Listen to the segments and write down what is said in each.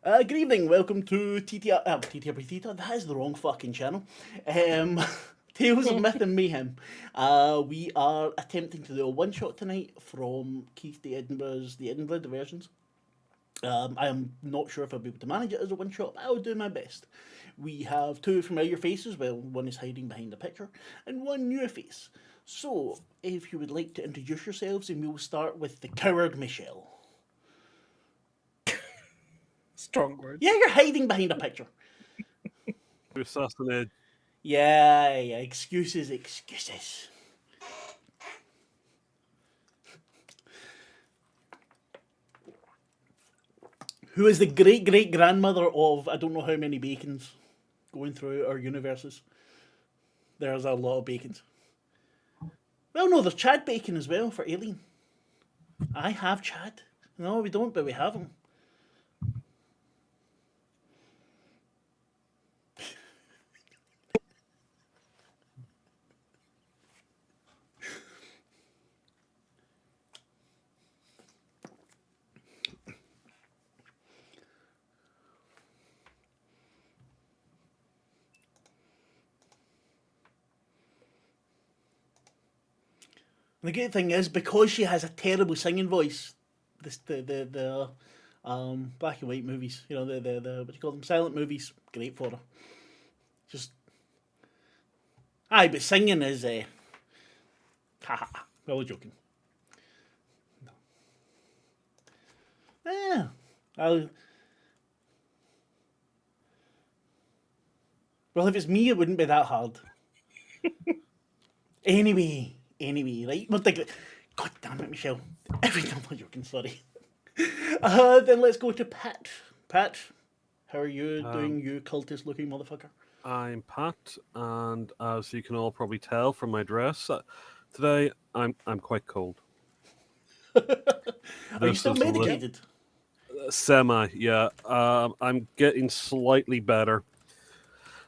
Good evening, welcome to TTR Potato. That is the wrong fucking channel. Um, Tales of Myth and Mayhem. We are attempting to do a one shot tonight from Keith the Edinburgh's The Edinburgh Diversions. I am not sure if I'll be able to manage it as a one shot, but I'll do my best. We have two familiar faces, well, one is hiding behind a picture, and one new face. So, if you would like to introduce yourselves, and we'll start with the coward Michelle. Strong words. Yeah, you're hiding behind a picture. Assassinate. Yeah, excuses, excuses. Who is the great great grandmother of I don't know how many bacons going through our universes? There's a lot of bacons. Well, no, there's Chad Bacon as well for Alien. I have Chad. No, we don't, but we have him. The great thing is because she has a terrible singing voice. This the black and white movies, you know the what do you call them, silent movies, great for her. Just aye, but singing is haha. I was joking. Yeah, I'll. Well, if it's me, it wouldn't be that hard. Anyway, right? We're thinking, God damn it, Michelle. Every time I'm joking, sorry. Then let's go to Pat. Pat, how are you doing, you cultist looking motherfucker? I'm Pat, and as you can all probably tell from my dress, today I'm quite cold. Are you This still is medicated? semi, yeah. I'm getting slightly better.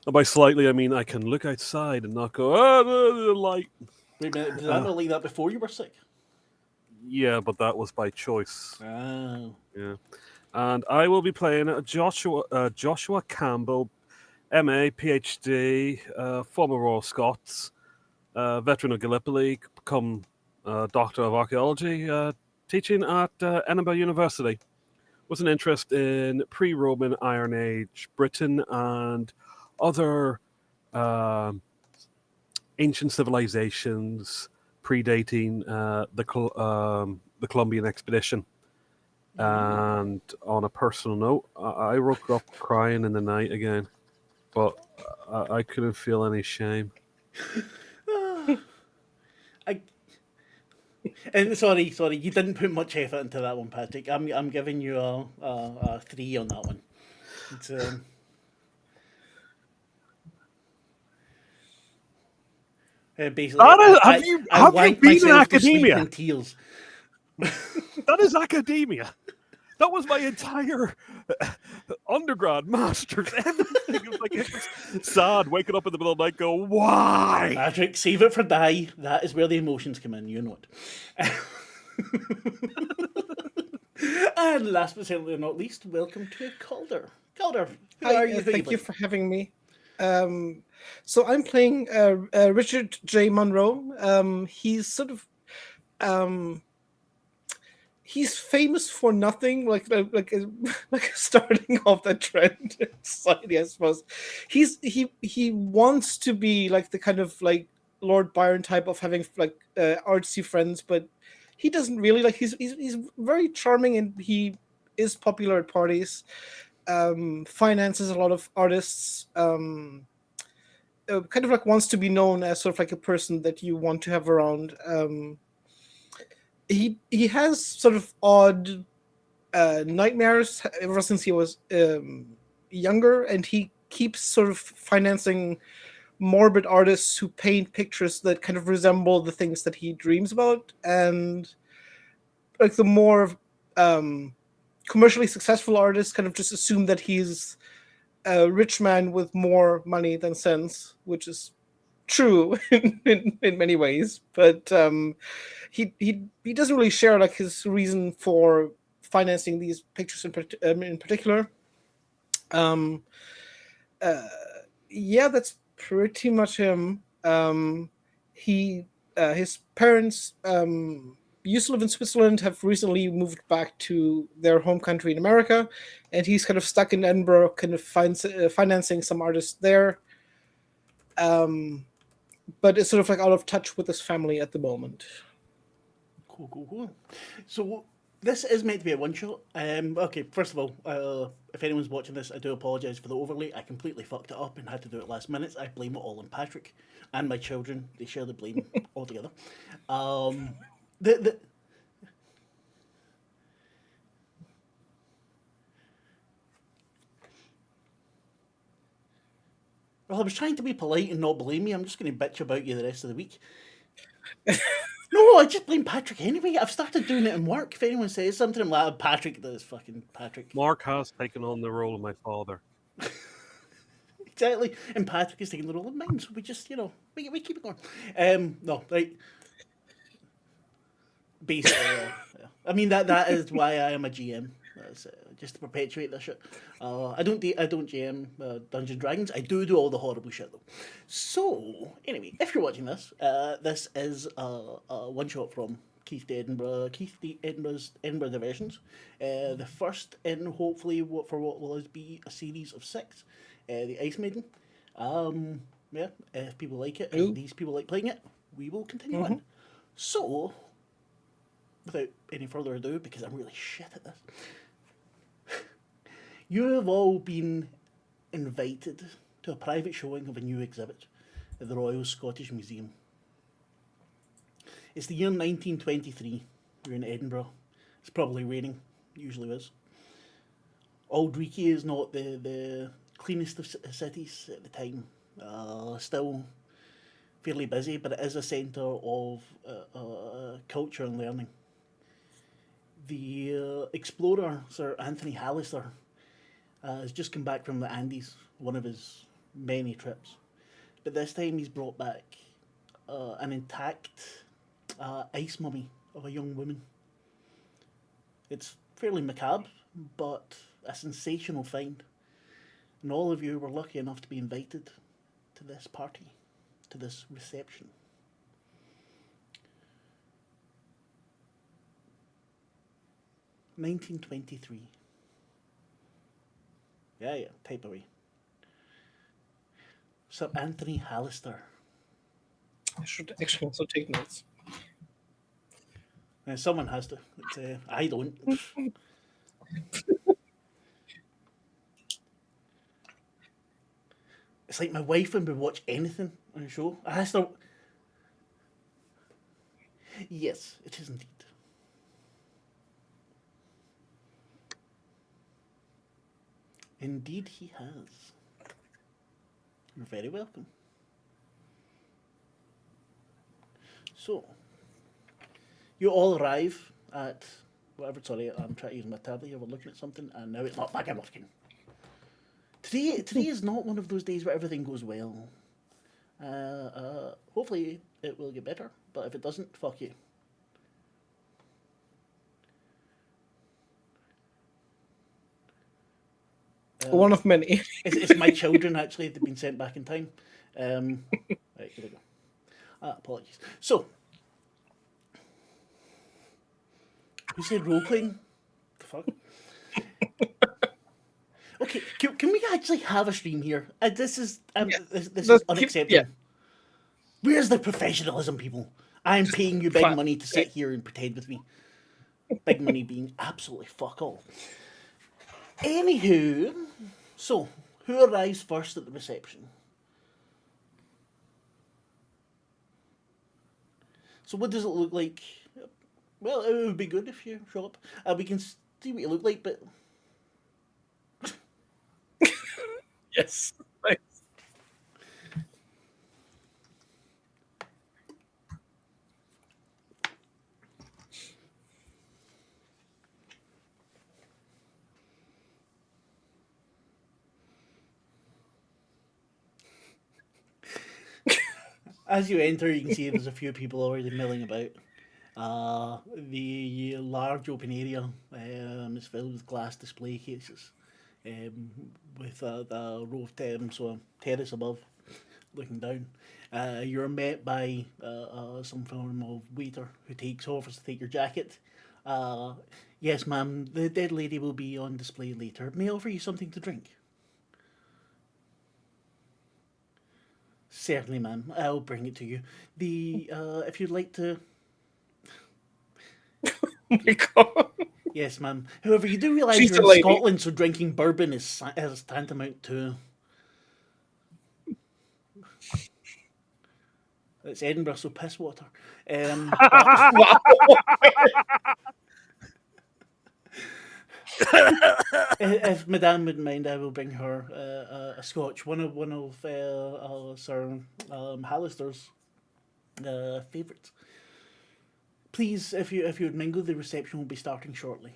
And by slightly, I mean I can look outside and not go, the light. Wait a minute, did that not like that before you were sick? Yeah, but that was by choice. Oh. Yeah. And I will be playing Joshua Campbell, MA, PhD, former Royal Scots, veteran of Gallipoli, become Doctor of Archaeology, teaching at Edinburgh University, with an interest in pre-Roman Iron Age Britain and other ancient civilizations predating the Columbian expedition. And on a personal note, I woke up crying in the night again, but I couldn't feel any shame. I and sorry, you didn't put much effort into that one, Patrick. I'm giving you a 3 on that one. It's basically, I Have you wanked been in myself to sleep academia? in tears. That is academia. That was my entire undergrad, masters, everything. It was like it's sad waking up in the middle of the night, go, why? Patrick, save it for die. That is where the emotions come in. You know it. And last but certainly not least, welcome to Calder. Calder, who Hi, are you? Who thank you you for having me. So I'm playing Richard J. Monroe. He's sort of um, he's famous for nothing, like starting off that trend in society, I suppose. He wants to be like the kind of like Lord Byron type of having like artsy friends, but he doesn't really like. He's very charming and he is popular at parties. Finances a lot of artists. Kind of like wants to be known as sort of like a person that you want to have around. He has sort of odd nightmares ever since he was younger, and he keeps sort of financing morbid artists who paint pictures that kind of resemble the things that he dreams about. And like the more um, commercially successful artists kind of just assume that he's a rich man with more money than sense, which is true in many ways. But he doesn't really share like his reason for financing these pictures in particular. Um, yeah, that's pretty much him. His parents used to live in Switzerland, have recently moved back to their home country in America, and he's kind of stuck in Edinburgh, kind of financing some artists there. But is sort of like out of touch with his family at the moment. Cool. So this is meant to be a one shot. Okay, first of all, if anyone's watching this, I do apologise for the overlay. I completely fucked it up and had to do it last minute. I blame it all on Patrick and my children. They share the blame altogether. The Well, I was trying to be polite and not blame you. I'm just going to bitch about you the rest of the week. No, I just blame Patrick anyway. I've started doing it in work. If anyone says something, I'm like, Patrick, that's fucking Patrick. Marc has taken on the role of my father. Exactly. And Patrick is taking the role of mine, so we just, we keep it going. No, right. Basically, yeah. I mean, that is why I am a GM. That's just to perpetuate this shit. I don't GM Dungeons and Dragons. I do all the horrible shit though. So anyway, if you're watching this, this is a one shot from Keith Edinburgh's Edinburgh Diversions. The first in hopefully for what will be a series of 6. The Ice Maiden. Yeah, if people like it, and these people like playing it, we will continue on. So, without any further ado, because I'm really shit at this, you have all been invited to a private showing of a new exhibit at the Royal Scottish Museum. It's the year 1923. You're in Edinburgh. It's probably raining. Usually is. Aldreekie is not the cleanest of cities at the time. Still fairly busy, but it is a centre of culture and learning. The explorer, Sir Anthony Hallister, has just come back from the Andes, one of his many trips. But this time he's brought back an intact ice mummy of a young woman. It's fairly macabre, but a sensational find. And all of you were lucky enough to be invited to this party, to this reception. $1923. Yeah, type away. Sir Anthony Hallister. I should actually also take notes. Someone has to. I don't. It's like my wife when we watch anything on a show. I has to. Yes, it is indeed. Indeed, he has. You're very welcome. So, you all arrive at whatever. Sorry, I'm trying to use my tablet here. We're looking at something, and now it's not fucking working. Today is not one of those days where everything goes well. Hopefully it will get better, but if it doesn't, fuck you. One of many. It's my children, actually. They've been sent back in time. Right, here we go. Apologies. So, who said role-playing? The fuck? Okay, can we actually have a stream here? This is this is unacceptable. Yeah. Where's the professionalism, people? I'm paying you big money to sit here and pretend with me. Big money being absolutely fuck all. Anywho, so who arrives first at the reception? So what does it look like? Well, it would be good if you show up. We can see what you look like, but yes. Nice. As you enter, you can see there's a few people already milling about. The large open area is filled with glass display cases with the row of terrace above, looking down. You're met by some form of waiter who offers to take your jacket. Uh, yes, ma'am, the dead lady will be on display later. May I offer you something to drink? Certainly, ma'am. I'll bring it to you. If you'd like to. Oh my god. Yes, ma'am. However, you do realise She's you're a in lady. Scotland, so drinking bourbon is tantamount to. It's Edinburgh, so piss water. But Wow. if Madame wouldn't mind, I will bring her a scotch, one of Sir Hallister's favourites. Please, if you would mingle, the reception will be starting shortly.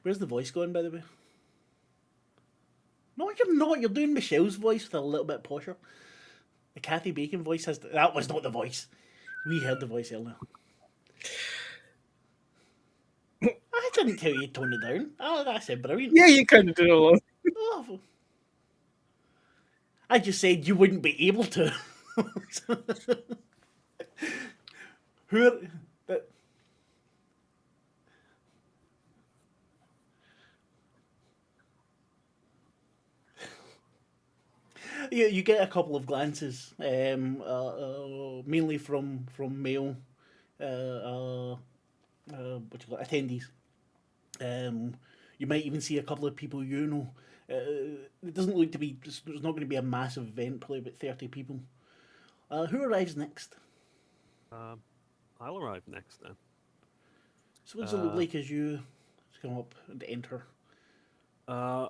Where's the voice going, by the way? No, you're not. You're doing Michelle's voice with a little bit posher. The Kathy Bacon voice has. That was not the voice. We heard the voice earlier. I didn't tell you to tone it down. Oh, that's it, brilliant. Yeah, you kind of did a lot. Oh, I just said you wouldn't be able to. Who? That, you get a couple of glances, mainly from male, what you call it, attendees. You might even see a couple of people you know. It doesn't look to be. There's not going to be a massive event. Probably about 30 people. Who arrives next? I'll arrive next then. So what does it look like as you come up and enter? I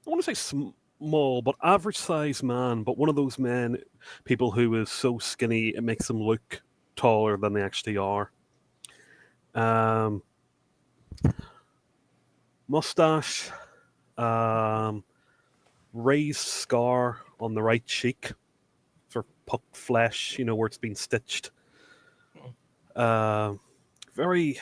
want to say small, but average-sized man, but one of those people who is so skinny it makes them look taller than they actually are. Mustache, raised scar on the right cheek, sort of pucked flesh, where it's been stitched. Very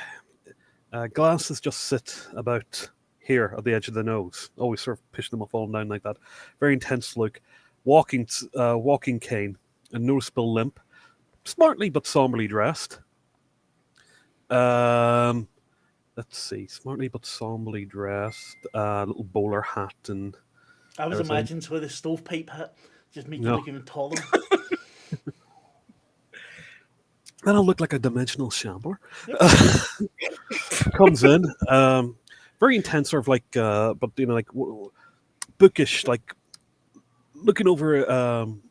glasses just sit about here at the edge of the nose, always sort of pushing them up, falling down like that. Very intense look. Walking cane, a noticeable limp, smartly but somberly dressed. Let's see, smartly but somberly dressed. Little bowler hat and. I was everything. imagining with a stovepipe hat, just make you No. look even taller. Then I'll look like a dimensional shambler. Comes in, very intense, sort of like, but like bookish, like looking over.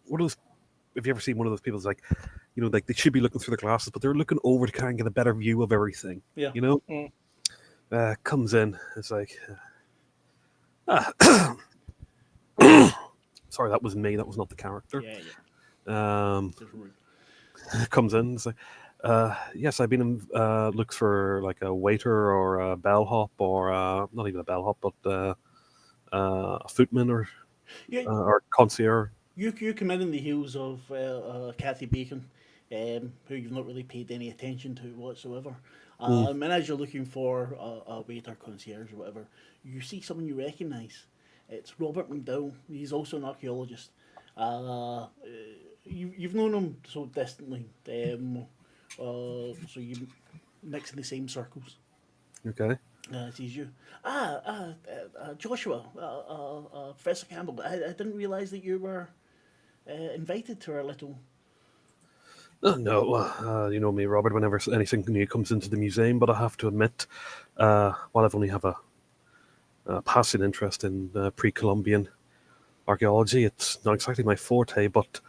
What are those? Have you ever seen one of those people? It's like, like they should be looking through the glasses, but they're looking over to kind of get a better view of everything. Yeah. Comes in. It's like, sorry, that was me. That was not the character. Yeah. Comes in. It's like, yes, I've been in looks for like a waiter or a bellhop or not even a bellhop, but a footman or concierge. You come in the heels of Kathy Bacon, who you've not really paid any attention to whatsoever. And as you're looking for a waiter, concierge, or whatever, you see someone you recognise. It's Robert McDowell. He's also an archaeologist. You've known him so distantly, so you mix in the same circles. Okay. Sees you. Joshua, Professor Campbell. I didn't realise that you were invited to our little. No, you know me, Robert. Whenever anything new comes into the museum, but I have to admit, while I've only have a passing interest in pre-Columbian archaeology, it's not exactly my forte. But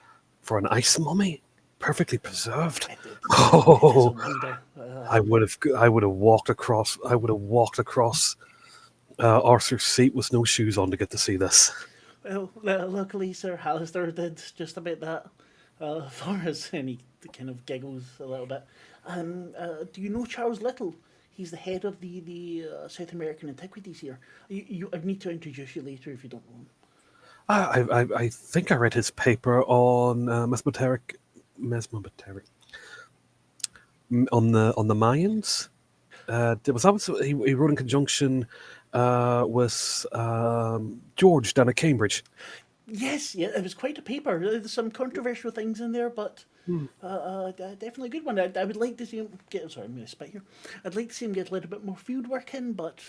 for an ice mummy, perfectly preserved, I would have walked across. I would have walked across Arthur's Seat with no shoes on to get to see this. Well, luckily, Sir Hallister did just about that for us, and he kind of giggles a little bit. Do you know Charles Little? He's the head of the South American Antiquities here. I need to introduce you later if you don't know him. I think I read his paper on mesmeteric on the Mayans. He wrote in conjunction with George down at Cambridge. Yes, yeah, it was quite a paper. There's some controversial things in there, but definitely a good one. I would like to see him get. Sorry, I'm going to spit here. I'd like to see him get a little bit more field work in, but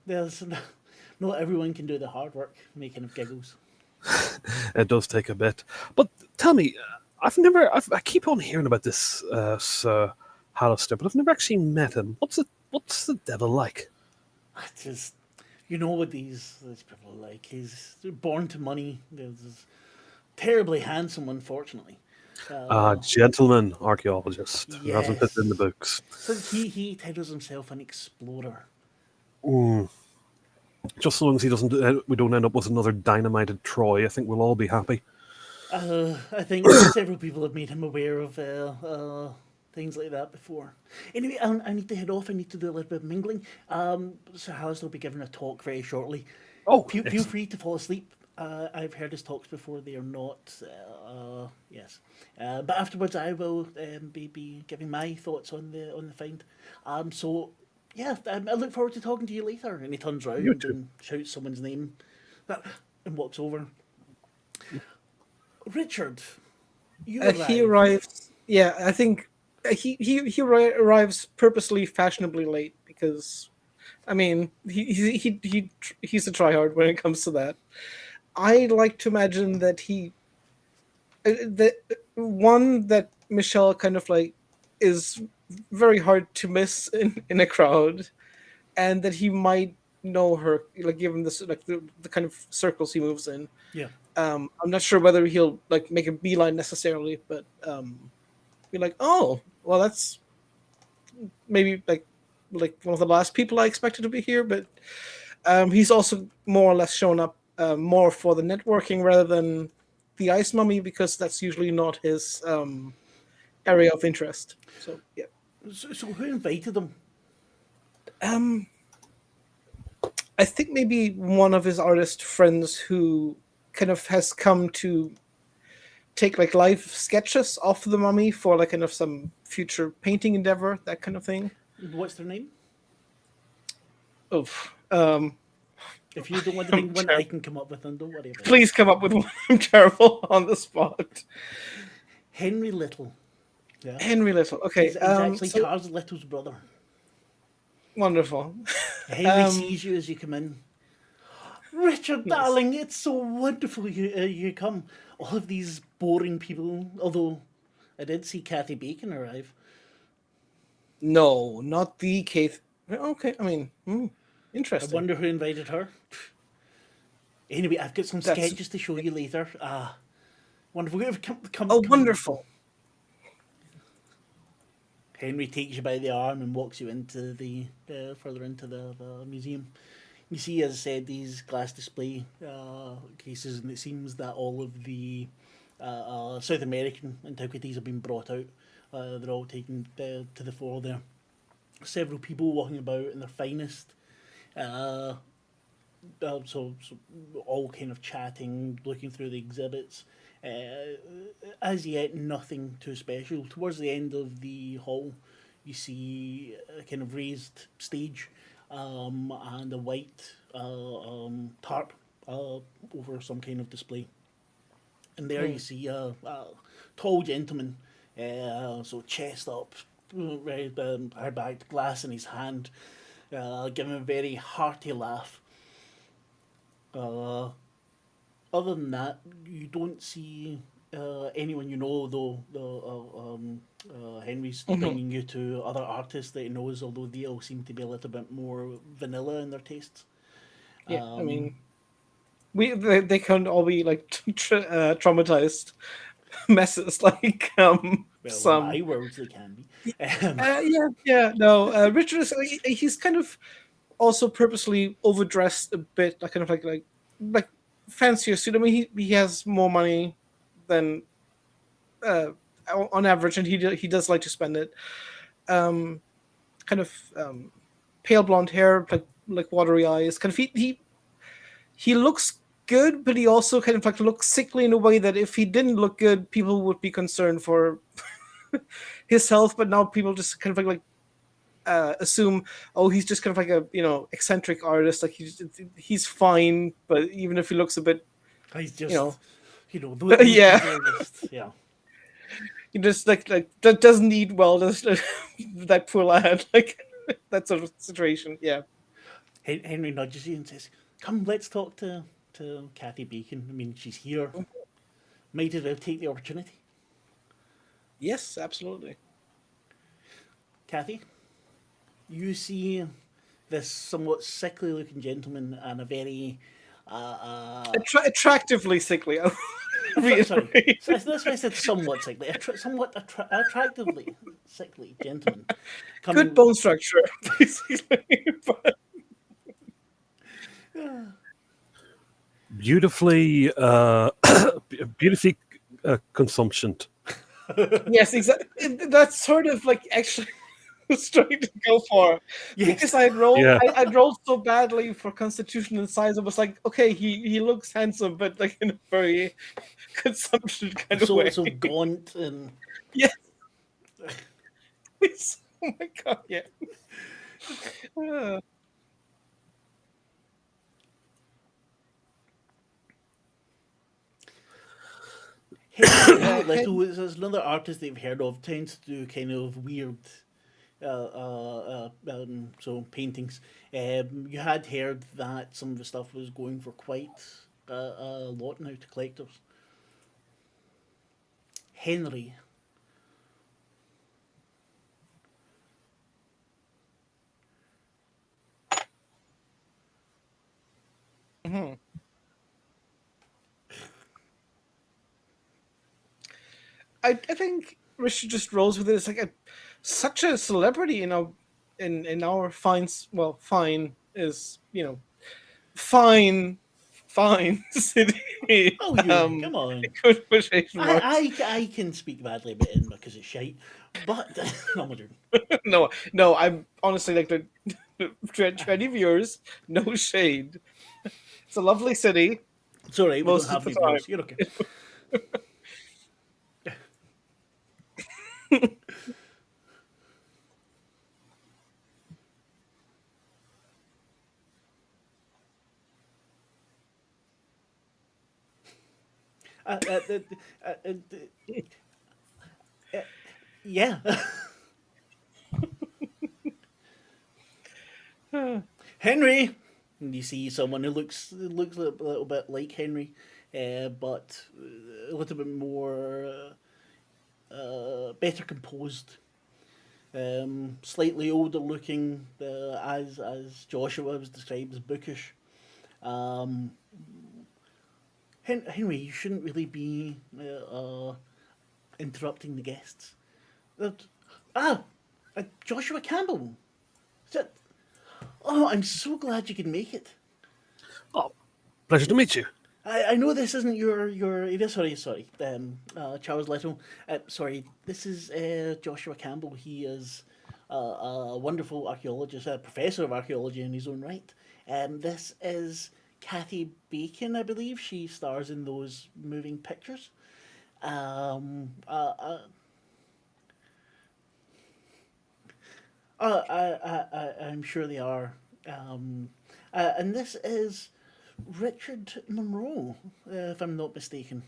there's not everyone can do the hard work making of giggles. It does take a bit. But tell me, I keep on hearing about this Sir Hallister, but I've never actually met him. What's the devil like? I just, what these people are like. They're born to money. He's terribly handsome, unfortunately. Gentleman archaeologist who hasn't put in the books. So he titles himself an explorer. Just so long as we don't end up with another dynamited Troy, I think we'll all be happy. I think several people have made him aware of things like that before. Anyway, I need to head off. I need to do a little bit of mingling. Sir Hallister will be giving a talk very shortly. Feel free to fall asleep. I've heard his talks before. They are not, yes. But afterwards, I will be giving my thoughts on the find. So yeah, I look forward to talking to you later. And he turns around and shouts someone's name, and walks over. Richard, he arrives. Yeah, I think he arrives purposely fashionably late because, I mean, he's a tryhard when it comes to that. I like to imagine that that Michelle kind of like is very hard to miss in a crowd, and that he might know her, like given this like the kind of circles he moves in. Yeah. I'm not sure whether he'll like make a beeline necessarily, but be like, oh, well, that's maybe like one of the last people I expected to be here. But he's also more or less shown up more for the networking rather than the ice mummy, because that's usually not his area of interest. So yeah. So who invited him? I think maybe one of his artist friends who kind of has come to take like live sketches of the mummy for like kind of some future painting endeavor, that kind of thing. What's their name? Oof. If you don't want to think one, I can come up with them. Don't worry about it. Please come up with one. I'm terrible on the spot. Henry Little. Yeah. Henry Little. Okay. He's actually Charles Little's brother. Wonderful. Henry sees you as you come in. Richard, nice. Darling, it's so wonderful you come. All of these boring people, although I did see Kathy Bacon arrive. No, not the Kate. Okay, I mean, interesting. I wonder who invited her. Anyway, I've got some sketches to show you later. Wonderful. Come, wonderful. Henry takes you by the arm and walks you into further into the museum. You see, as I said, these glass display cases, and it seems that all of the South American antiquities have been brought out. They're all taken to the fore there. Several people walking about in their finest. So all kind of chatting, looking through the exhibits. As yet, nothing too special. Towards the end of the hall, you see a kind of raised stage and a white tarp over some kind of display. And there you see a tall gentleman, so chest up, hard-backed glass in his hand, giving a very hearty laugh. Other than that, you don't see anyone you know, though Henry's bringing you to other artists that he knows, although they all seem to be a little bit more vanilla in their tastes. Yeah, I mean, they can all be like traumatized messes, like some. My words, they can be. No, Richard is he's kind of also purposely overdressed a bit, like kind of like fancier suit. I mean, he has more money than on average, and he does like to spend it. Kind of pale blonde hair, like watery eyes. Kind of he looks good, but he also kind of like looks sickly in a way that if he didn't look good, people would be concerned for his health. But now people just kind of like assume, oh, he's just kind of like a eccentric artist, like he's fine, but even if he looks a bit, He's just, you know, those yeah, people are just, yeah. he just like that doesn't eat well, just that poor lad, like that sort of situation. Yeah. Henry nudges you and says, "Come, let's talk to Kathy Bacon. I mean, she's here. Might as well take the opportunity." Yes, absolutely. Kathy, you see this somewhat sickly-looking gentleman and a very Attractively sickly. I'll sorry, reiterate. that's why I said somewhat sickly, attractively sickly gentleman Good coming. bone structure, basically. But Beautifully, beautifully consumptioned. yes, exactly. That's sort of like actually was trying to go for, Yes. because I rolled Yeah. I rolled so badly for constitution and size. I was like, okay, he looks handsome, but like in a very consumption kind of way. So gaunt and Yes. Oh my god, yeah. Uh, Henry Hen- Little is another artist that you've heard of. Tends to do kind of weird, so paintings. You had heard that some of the stuff was going for quite a lot now to collectors. Henry. Mhm. I think Richard just rolls with it. It's like such a celebrity, in our fine is fine city. Oh, you come on. Quotation marks. I can speak badly about Edinburgh because it's shite, but no, I'm not joking. No, I'm honestly like the 20 viewers, no shade. It's a lovely city It's all right. We don't most of have the any viewers. You're okay. Uh, uh, uh, uh, uh, yeah. time. Henry. And you see someone who looks a little bit like Henry, but a little bit more better composed, slightly older looking, as Joshua was described as bookish. Um, Henry, you shouldn't really be interrupting the guests. Uh, ah, Joshua Campbell. Is that- Oh, I'm so glad you could make it. Oh, pleasure to meet you. I know this isn't your area. Sorry. Charles Little. Sorry, this is Joshua Campbell. He is a wonderful archaeologist, a professor of archaeology in his own right. This is Kathy Bacon, I believe. She stars in those moving pictures. Um, uh, uh, I'm sure they are. And this is Richard Monroe, if I'm not mistaken,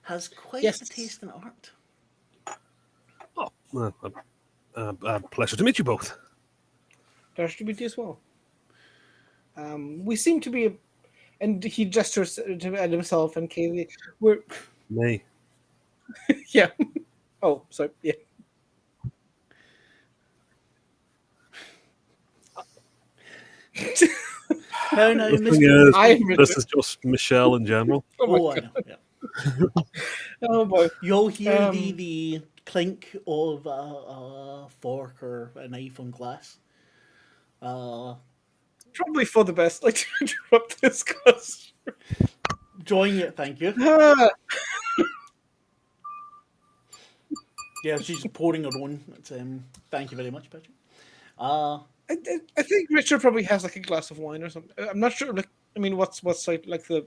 has quite the Yes, taste in art. Oh, pleasure to meet you both. Darsh to meet you as well. We seem to be, and he gestures at himself and Kaylee. We're Me. yeah. Oh, sorry. Yeah. Now, The thing Mr. is, I'm this Richard. is just Michelle in general. Oh my Oh, I god. know. Yeah. Oh boy. You all hear the Um, the clink of a fork or a knife on glass. Uh, Probably for the best. Like to interrupt this because. Drawing it, thank you. Ah, Yeah, she's pouring her own. It's, thank you very much, Patrick. Uh, I think Richard probably has like a glass of wine or something. I'm not sure. Like, I mean, what's like the.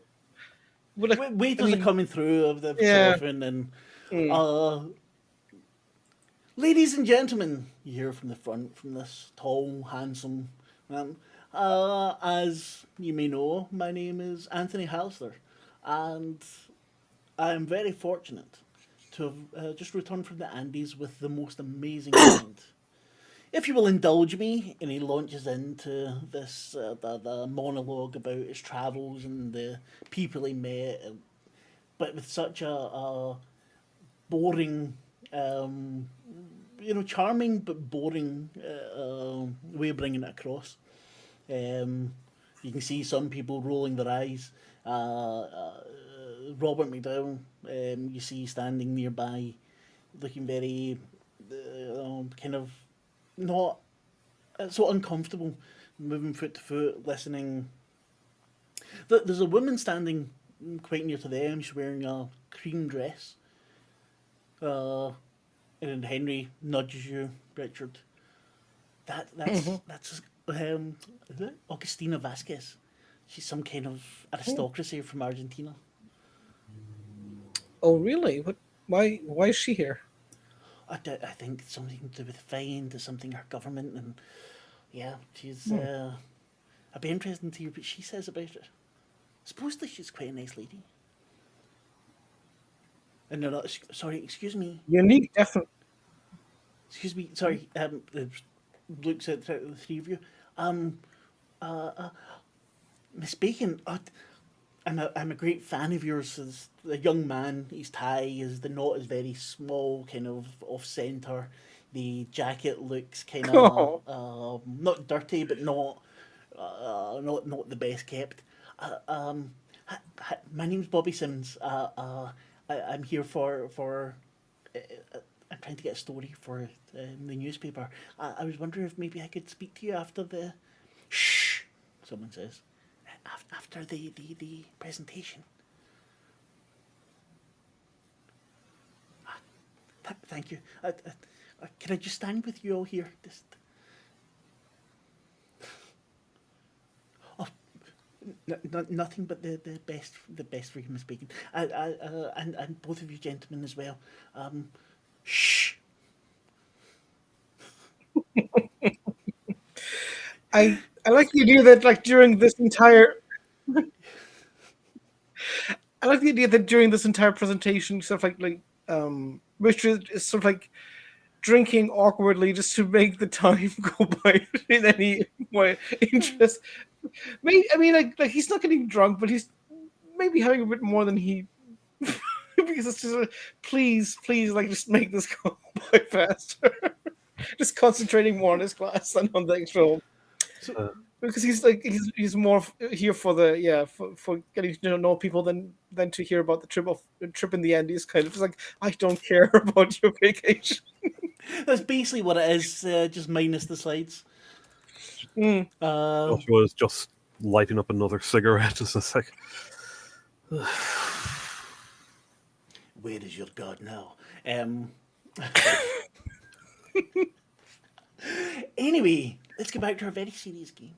Would like, I waiters are mean, coming through of the yeah. often, and Mm. uh, Ladies and gentlemen, you hear from the front, from this tall, handsome man. As you may know, my name is Anthony Halster, and I am very fortunate to have just returned from the Andes with the most amazing friend. If you will indulge me, and he launches into this the monologue about his travels and the people he met, but with such a boring, um, charming but boring way of bringing it across. You can see some people rolling their eyes. Robert McDowell, you see standing nearby, looking very kind of not so uncomfortable, moving foot to foot, listening. There's a woman standing quite near to them. She's wearing a cream dress. And Henry nudges you, Richard. That's is it Augustina Vasquez. She's some kind of aristocracy from Argentina. Oh, really? What? Why is she here? I think something to do with fine to something her government and yeah, she's. I'd be interested to hear what she says about it. Supposedly she's quite a nice lady. And no, sorry, excuse me. Unique, definitely. Excuse me, sorry. Looks at the three of you. Miss Bacon, I'm a great fan of yours. As a young man, his tie is the knot is very small, kind of off center. The jacket looks kind of not dirty, but not the best kept. My name's Bobby Sims. I'm here for I'm trying to get a story for the newspaper. I was wondering if maybe I could speak to you after the. Shh, someone says. After the presentation. Thank you. Can I just stand with you all here? Just. Oh, nothing but the best for human speaking. And both of you gentlemen as well. Shh. I like the idea that like during this entire I like the idea that during this entire presentation, sort of Richard is sort of like drinking awkwardly just to make the time go by in any way interest. Maybe, I mean, like he's not getting drunk, but he's maybe having a bit more than he because it's just please, like just make this go by faster. Just concentrating more on his class than on the actual. So, Because he's more here for the for getting to know people than to hear about the trip in the end. He's kind of just like, I don't care about your vacation. that's basically what it is, just minus the slides. Joshua is just lighting up another cigarette. It's just like, Where is your god now? Anyway, let's get back to our very serious game.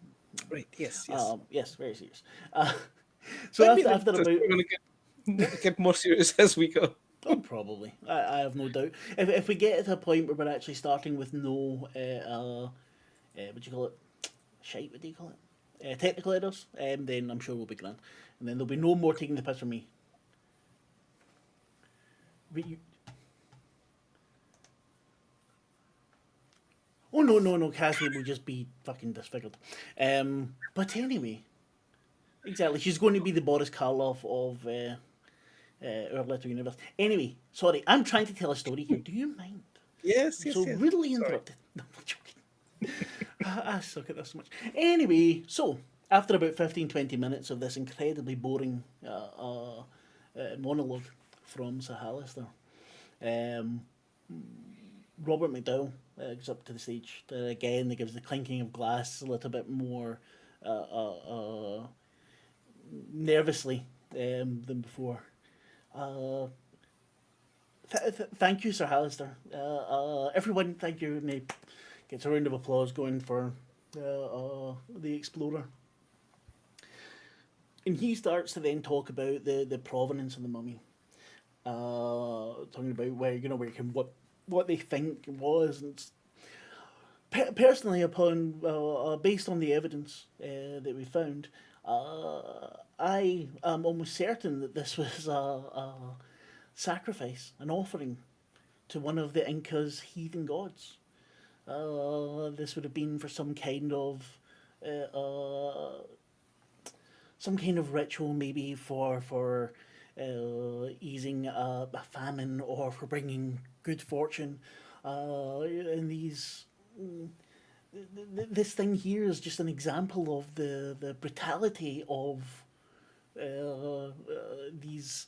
Right? Yes. Yes, very serious. So after about we're gonna get more serious as we go. oh, probably. I have no doubt. If we get to a point where we're actually starting with no what do you call it? Shite, what do you call it? Technical errors, then I'm sure we'll be grand. And then there'll be no more taking the piss from me. But you... Oh no, Cassie will just be fucking disfigured. But anyway, exactly, she's going to be the Boris Karloff of our little universe. Anyway, sorry, I'm trying to tell a story here. Do you mind? Yes. So rudely interrupted. No, I'm joking. I suck at this so much. Anyway, so after about 15-20 minutes of this incredibly boring monologue from Sir Hallister, Robert McDowell goes up to the stage. Again, he gives the clinking of glass a little bit more nervously than before. Thank you, Sir Hallister. Everyone, thank you. And he gets a round of applause going for the explorer. And he starts to then talk about the provenance of the mummy. Talking about where you can what they think it was. And personally, upon based on the evidence that we found, I am almost certain that this was a sacrifice, an offering to one of the Inca's heathen gods. This would have been for uh, uh, some kind of ritual, maybe for easing a famine or for bringing good fortune. And this thing here is just an example of the brutality of these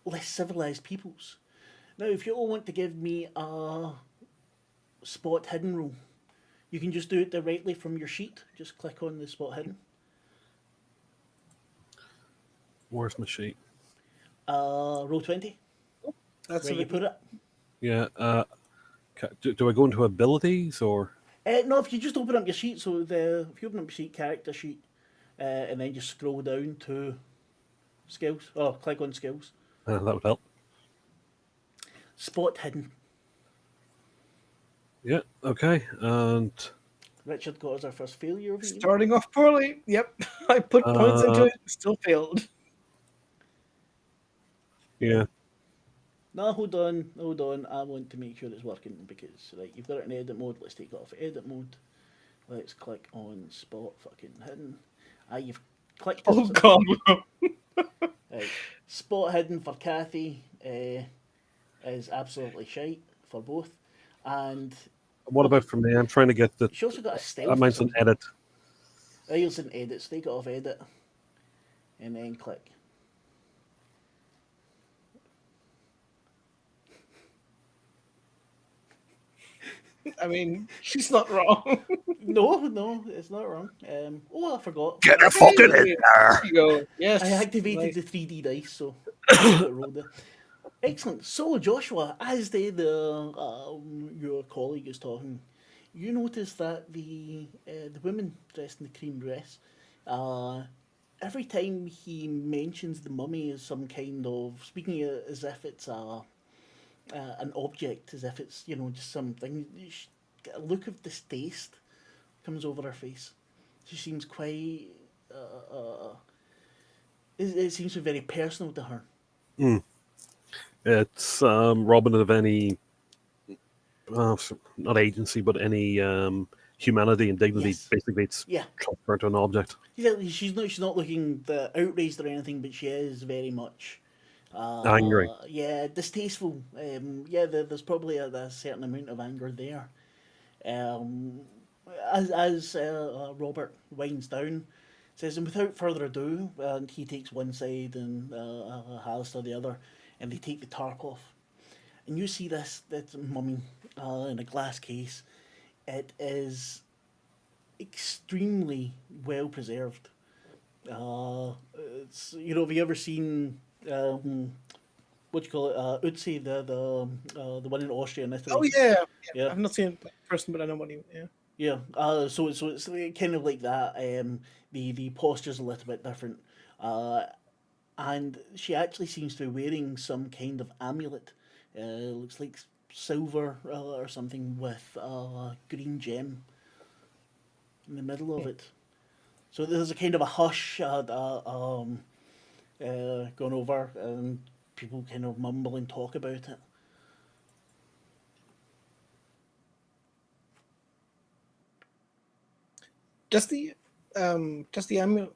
less civilized peoples. Now, if you all want to give me a spot hidden roll, you can just do it directly from your sheet. Just click on the spot hidden. Where's my sheet? Roll 20. That's Where a you bit. put it. Yeah. Do I go into abilities or? No, if you just open up your sheet, so if you open up your sheet, character sheet, and then just scroll down to skills. Oh, click on skills. That would help. Spot hidden. Yeah. Okay. And Richard got us our first failure of the evening. Starting off poorly. Yep. I put points into it, still failed. yeah. No, hold on. I want to make sure it's working because right, you've got it in edit mode. Let's take it off edit mode. Let's click on spot fucking hidden. You've clicked it. Oh god. Right. Spot hidden for Kathy is absolutely shite for both, and What about for me? I'm trying to get the. she also got a stealth. Mine's an edit. Yours in edit, so take it off edit, and then click. I mean, she's not wrong. No, it's not wrong. I forgot. Get a fucking in there. There you go. Yes. I activated nice. the 3D dice, so I rolled it. Excellent. So, Joshua, as your colleague is talking, you notice that the women dressed in the cream dress, every time he mentions the mummy as some kind of speaking as if it's an object, as if it's just something. A look of distaste comes over her face. She seems quite. It seems to be very personal to her. It's robbing of any, not agency, but any humanity and dignity. Yes. Basically, it's transferred to an object. She's not looking outraged or anything, but she is very much Angry. Yeah, distasteful. There's probably a certain amount of anger there. As Robert winds down, says, and without further ado, and he takes one side and Alistair the other, and they take the tarp off. And you see this mummy in a glass case. It is extremely well preserved. It's have you ever seen what do you call it? Utsi, the one in Austria and Italy. Oh yeah. Yeah. I've not seen it in person, but I know what you. Yeah. Yeah. So it's kind of like that. The posture's a little bit different. And she actually seems to be wearing some kind of amulet. Looks like silver or something with a green gem in the middle of it. So there's a kind of a hush going over, and people kind of mumble and talk about it. Does the amulet?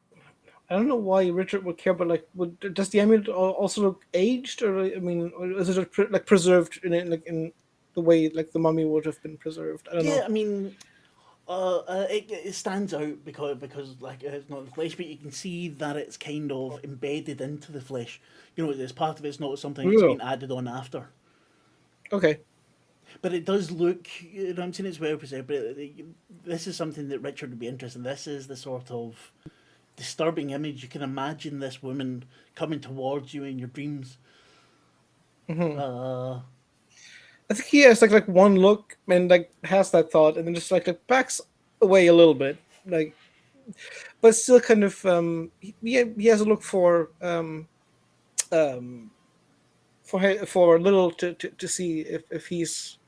I don't know why Richard would care, but does the amulet also look aged, or I mean, or is it preserved in the way the mummy would have been preserved? I don't know. Yeah, I mean, it stands out because it's not the flesh, but you can see that it's kind of embedded into the flesh. It's part of it. It's not something that's been added on after. Okay. But it does look, I'm saying it's well preserved, but this is something that Richard would be interested in. This is the sort of disturbing image. You can imagine this woman coming towards you in your dreams. Mm-hmm. I think he has like one look and has that thought, and then just backs away a little bit, but still kind of he has a look for Little to see if he's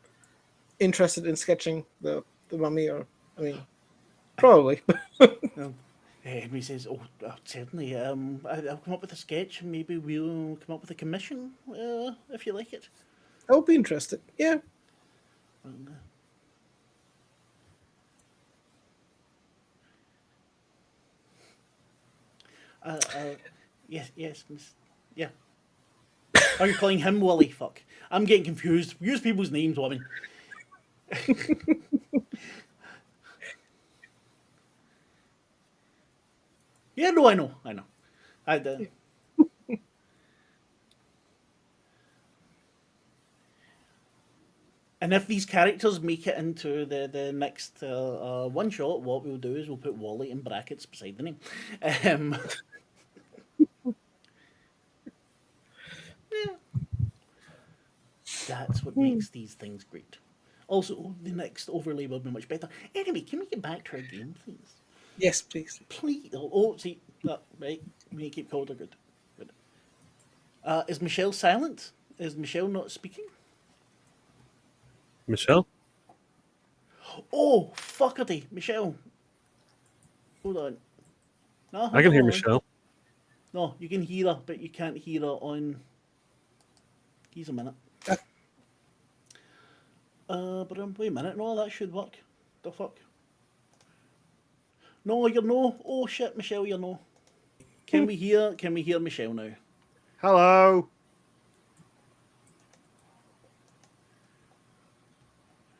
interested in sketching the mummy, or I mean, probably. Henry says, "Oh, certainly. I'll come up with a sketch, and maybe we'll come up with a commission if you like it." I'll be interested. Yeah. Yes, miss. Yeah. Are you calling him Wally? Fuck. I'm getting confused. Use people's names, woman. Yeah, no, I know. And if these characters make it into the next one shot, what we'll do is we'll put Wally in brackets beside the name. Yeah. That's what makes these things great. Also, the next overlay will be much better. Anyway, can we get back to our game, please? Yes, please. Please. See, right. We keep Calder good. Is Michelle silent? Is Michelle not speaking? Michelle? Oh, fuckity. Michelle. Hold on. No, I can hear on. Michelle. No, you can hear her, but you can't hear her on... Here's a minute. But wait a minute. No, that should work. The fuck? No, you're no. Oh shit, Michelle, you're no. Can we hear Michelle now? Hello.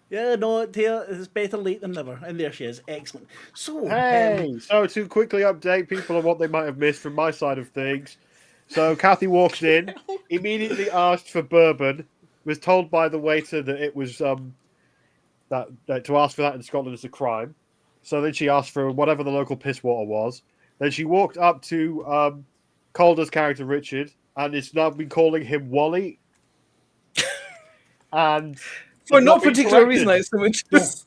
Yeah, no, it's better late than never. And there she is. Excellent. So, Hey. So to quickly update people on what they might have missed from my side of things. So Kathy walks in, immediately asked for bourbon, was told by the waiter that it was that to ask for that in Scotland is a crime. So then she asked for whatever the local piss water was. Then she walked up to Calder's character Richard, and it's now been calling him Wally. And For it's no not been particular corrected. reason, I assume. It's just,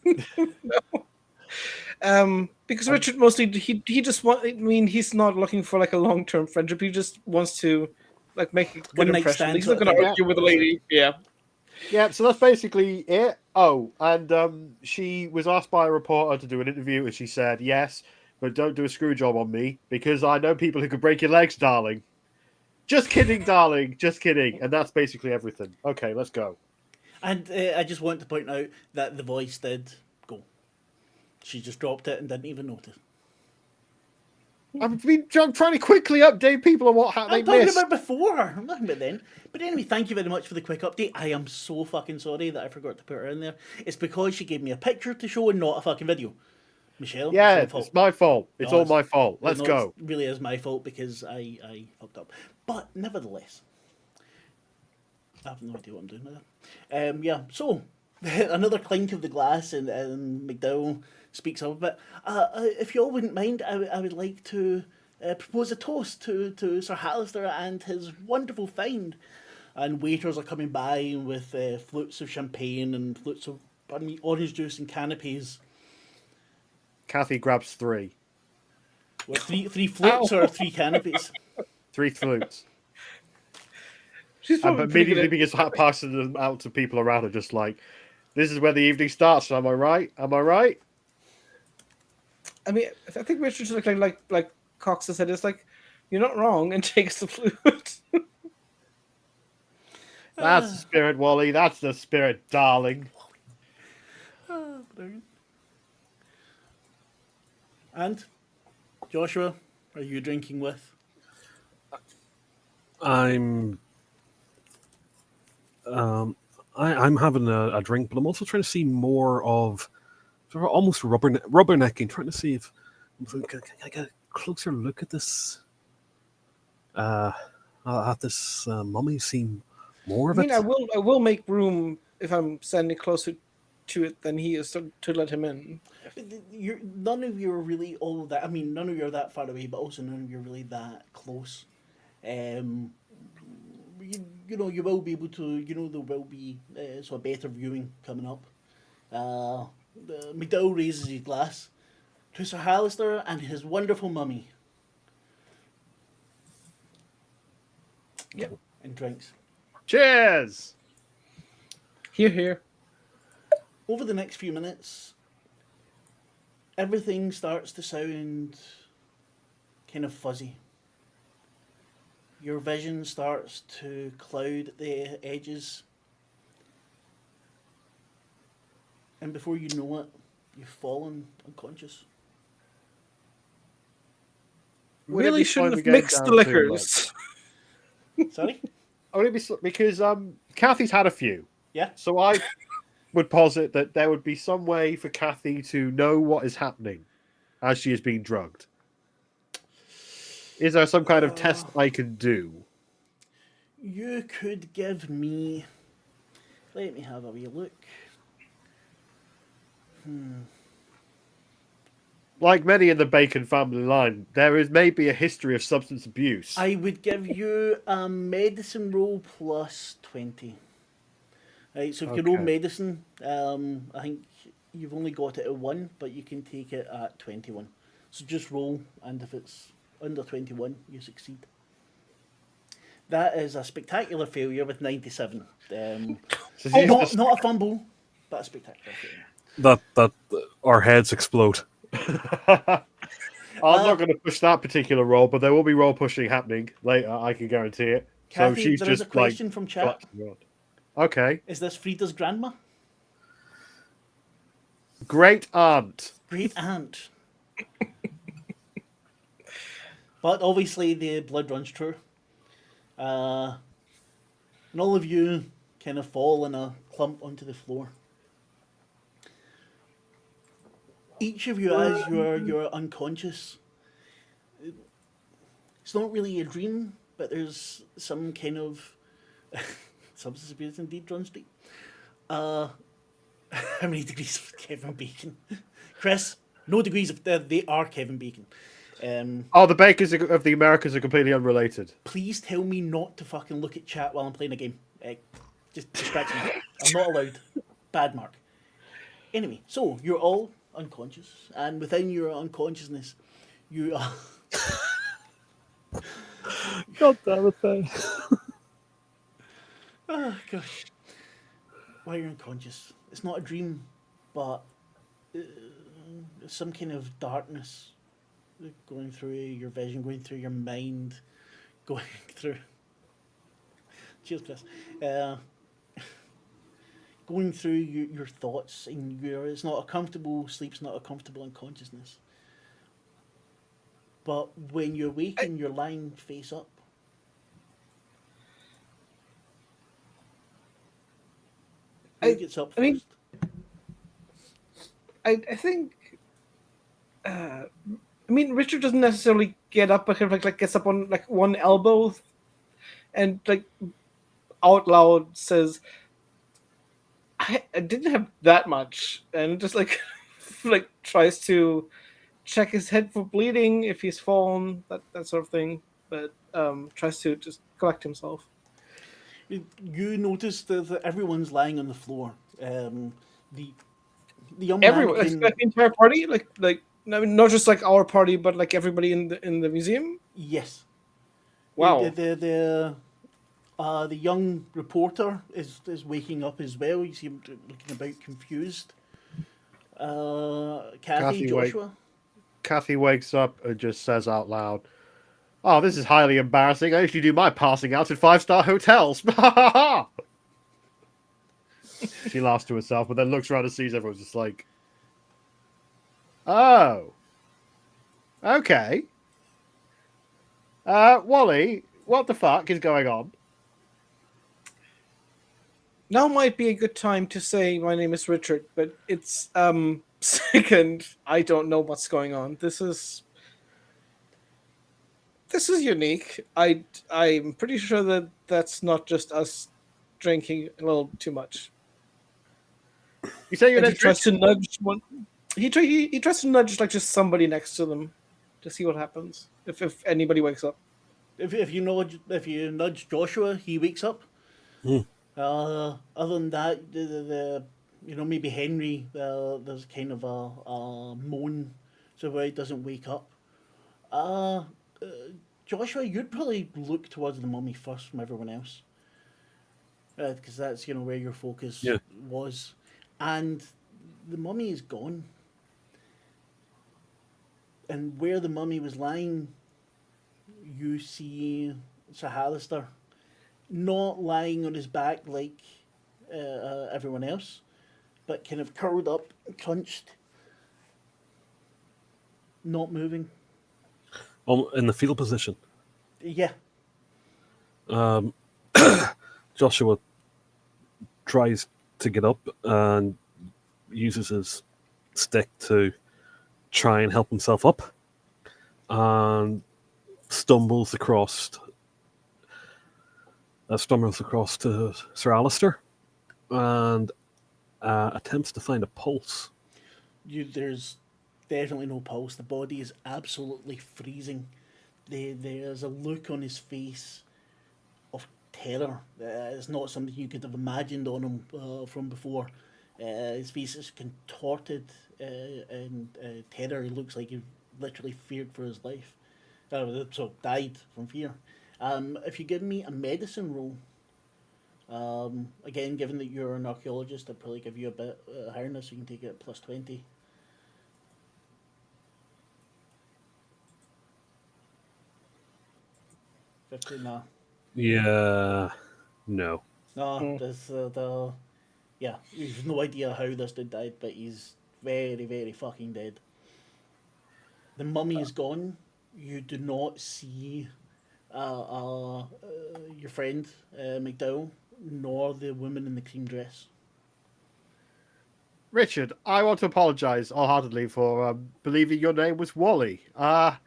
no. Because Richard mostly he just want. I mean, he's not looking for like a long-term friendship. He just wants to like make a good One-night impression. stand He's not sort going of to thing. argue with a lady. Yeah. Yeah, so that's basically it. Oh, and she was asked by a reporter to do an interview, and she said, yes, but don't do a screw job on me, because I know people who could break your legs, darling. Just kidding, darling. Just kidding. And that's basically everything. Okay, let's go. And I just want to point out that the voice did go. She just dropped it and didn't even notice. I'm trying to quickly update people on what they I'm talking missed. about before. I'm talking about then. But anyway, thank you very much for the quick update. I am so fucking sorry that I forgot to put her in there. It's because she gave me a picture to show and not a fucking video. Michelle, Yeah, it's your fault. it's my fault. It's No, all my fault. Let's no, go. It really is my fault because I fucked up. But nevertheless, I have no idea what I'm doing now. Yeah, so another clink of the glass, and McDowell speaks up a bit. If you all wouldn't mind, I would like to propose a toast to Sir Hallister and his wonderful find. And waiters are coming by with flutes of champagne and flutes of orange juice and canapes. Kathy grabs 3. What, three flutes or 3 canapes? 3 flutes. She's And probably pretty immediately good begins passing them out to people around her, just like, this is where the evening starts. Am I right? Am I right? I mean, I think Richard's like Cox has said, it's like, you're not wrong, and takes the flute. That's the spirit, Wally. That's the spirit, darling. Brilliant. And Joshua, are you drinking with? I'm having a drink, but I'm also trying to see more of sort of almost rubbernecking, trying to see if can I get a closer look at this mummy, see more of I mean, it. I will make room if I'm standing closer to it than he is to let him in. None of you are really all that. I mean, none of you are that far away, but also none of you are really that close. You know, you will be able to. You know, there will be so a better viewing coming up. McDowell raises his glass to Sir Hallister and his wonderful mummy. Yep, and drinks. Cheers! Here. over the next few minutes, everything starts to sound kind of fuzzy. Your vision starts to cloud at the edges. And before you know it, you've fallen unconscious. Would it Really be shouldn't slowing have the game mixed the down too liquors. Sorry? Would it be because Kathy's had a few, Yeah? so I would posit that there would be some way for Kathy to know what is happening as she is being drugged. Is there some kind of test I can do? You could give me. Let me have a wee look. Like many in the Bacon family line, there is maybe a history of substance abuse. I would give you a medicine roll plus 20. Right, so if you roll Okay. medicine, I think you've only got it at 1, but you can take it at 21. So just roll, and if it's under 21, you succeed. That is a spectacular failure with 97. So she's Not, just- not a fumble, but a spectacular failure. That our heads explode. I'm not going to push that particular roll, but there will be roll pushing happening later. I can guarantee it. Kathy, so she's there is just a question from chat. collecting around. Okay, Is this Frida's grandma? great aunt. Great aunt. But obviously the blood runs true. And all of you kind of fall in a clump onto the floor. Each of you, as you're unconscious, it's not really a dream, but there's some kind of substance abuse indeed runs deep. How many degrees of Kevin Bacon? Chris, no degrees of they are Kevin Bacon. Oh, the Bakers of the Americas are completely unrelated. Please tell me not to fucking look at chat while I'm playing a game. Just distract me. I'm not allowed. Bad Mark. Anyway, so you're all unconscious, and within your unconsciousness, you are. God damn it, Ben. Oh gosh. Why you're unconscious? It's not a dream, but some kind of darkness going through your vision, going through your mind, going through. Cheers, Chris. Going through your thoughts, and it's not a comfortable sleep's not a comfortable unconsciousness. But when you're waking, you're lying face up. Who gets up first? I mean, I think. I mean, Richard doesn't necessarily get up, but kind of like gets up on like one elbow, and like out loud says, "I didn't have that much," and just like like tries to check his head for bleeding if he's fallen, that sort of thing, but tries to just collect himself. You notice that everyone's lying on the floor. The young man Everyone, like the entire party, like I mean, not just like our party, but like everybody in the museum. yes. Wow. The young reporter is waking up as well. You see him looking about confused. Kathy, Joshua. Kathy wakes up and just says out loud, "Oh, this is highly embarrassing. I usually do my passing out in 5-star hotels." She laughs to herself, but then looks around and sees everyone's just like, "Oh, okay. Wally, what the fuck is going on?" Now might be a good time to say my name is Richard, but it's second. I don't know what's going on. This is unique. I'm pretty sure that that's not just us drinking a little too much. You say your And he name's tries to Richard? nudge one. He tries to nudge like just somebody next to them to see what happens if anybody wakes up. If you nudge Joshua, he wakes up. Other than that, the maybe Henry, there's kind of a moan, so where he doesn't wake up. Joshua, you'd probably look towards the mummy first from everyone else, because that's where your focus Yeah. was. and the mummy is gone. And where the mummy was lying, you see Sir Hallister not lying on his back like everyone else, but kind of curled up, crunched, not moving. In the fetal position. Yeah. Joshua tries to get up and uses his stick to try and help himself up, and stumbles across to Sir Alistair and attempts to find a pulse. There's definitely no pulse. The body is absolutely freezing. There's a look on his face of terror. It's not something you could have imagined on him from before. His face is contorted in terror. He looks like he literally feared for his life. So died from fear. If you give me a medicine roll, again, given that you're an archaeologist, I'd probably give you a bit higher than this, so you can take it at plus 20. Nah. Yeah, no. No, yeah, you've no idea how this dude died, but he's very, very fucking dead. The mummy is gone. You do not see your friend McDowell, nor the woman in the cream dress. Richard, I want to apologise wholeheartedly for believing your name was Wally. I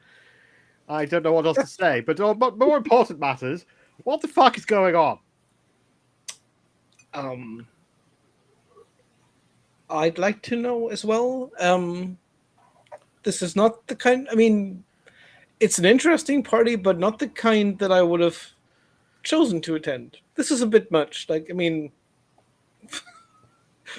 don't know what else to say, but more important matters, what the fuck is going on? I'd like to know as well. This is not the kind. I mean, it's an interesting party, but not the kind that I would have chosen to attend. This is a bit much. Like, I mean,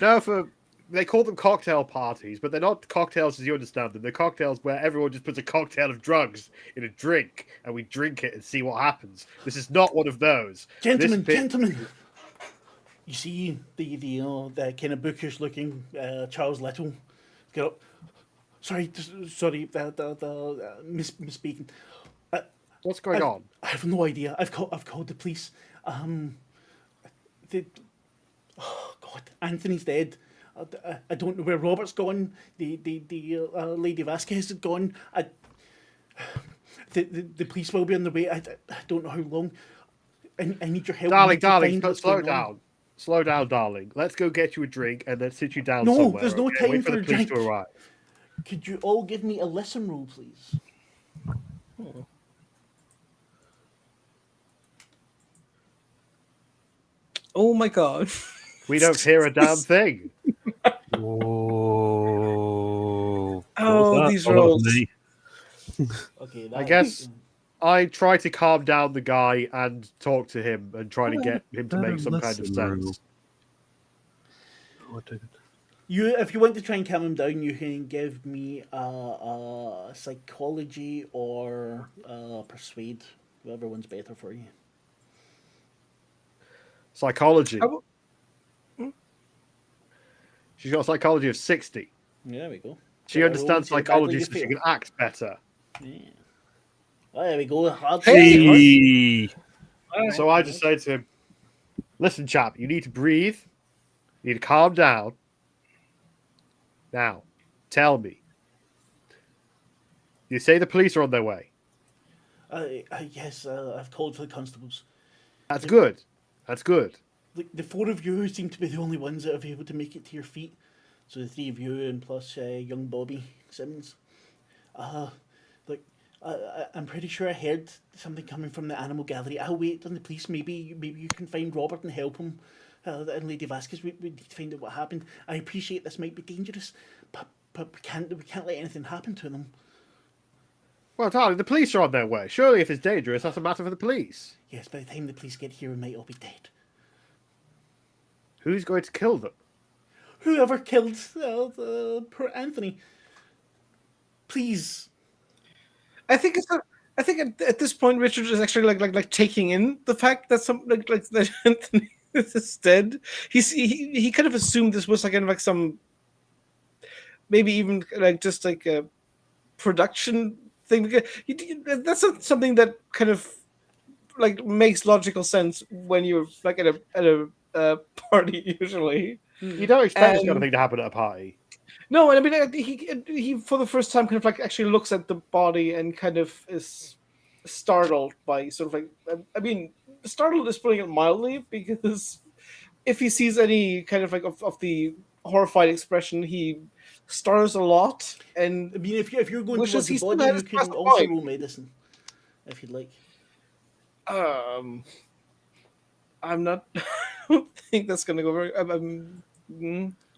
No, they call them cocktail parties, but they're not cocktails as you understand them. They're cocktails where everyone just puts a cocktail of drugs in a drink, and we drink it and see what happens. This is not one of those. Gentlemen. You see the kind of bookish looking Charles Little get up. Sorry, misspeaking. What's going on? I have no idea. I've called the police. Oh God, Anthony's dead. I don't know where Robert's gone. The Lady Vasquez is gone. The police will be on the way. I don't know how long. I need your help. Darling, slow down, darling. Let's go get you a drink and then sit you down somewhere. No, there's no time Wait for for the a police drink. to arrive. Could you all give me a listen roll, please? oh my god. We don't hear a damn thing. Oh, these rolls. Okay, I guess I try to calm down the guy and talk to him and try to get him to make some kind of sense. If you want to try and calm him down, you can give me a psychology or persuade, whatever one's better for you. Psychology. She's got a psychology of 60. Yeah, there we go. She understands psychology, so she can act better. Yeah. Oh, there we go. Hey. So I just say to him, listen, chap, you need to breathe. You need to calm down. Now, tell me. You say the police are on their way. Yes, I've called for the constables. That's good. That's good. The four of you seem to be the only ones that have been able to make it to your feet. So the three of you and plus young Bobby Simmons. I'm pretty sure I heard something coming from the animal gallery. I'll wait on the police. Maybe you can find Robert and help him. And Lady Vasquez, we need to find out what happened. I appreciate this might be dangerous, but we can't let anything happen to them. Well, darling, the police are on their way. Surely, if it's dangerous, that's a matter for the police. Yes, by the time the police get here, we might all be dead. Who's going to kill them? Whoever killed poor Anthony. Please. I think at this point, Richard is actually like taking in the fact that that Anthony instead. He kind of assumed this was like kind of like some, maybe even like just like a production thing. Because that's not something that kind of like makes logical sense when you're like at a party usually. You don't expect this kind of And thing to happen at a party. no, and I mean he for the first time kind of like actually looks at the body and kind of is startled by sort of like, I mean, startled is putting it mildly, because if he sees any kind of like of the horrified expression, he stutters a lot and I mean, if you're going wishes towards the he still body, had you his can glass of also wine. roll medicine, if you'd like. I'm not. I don't think that's gonna go very.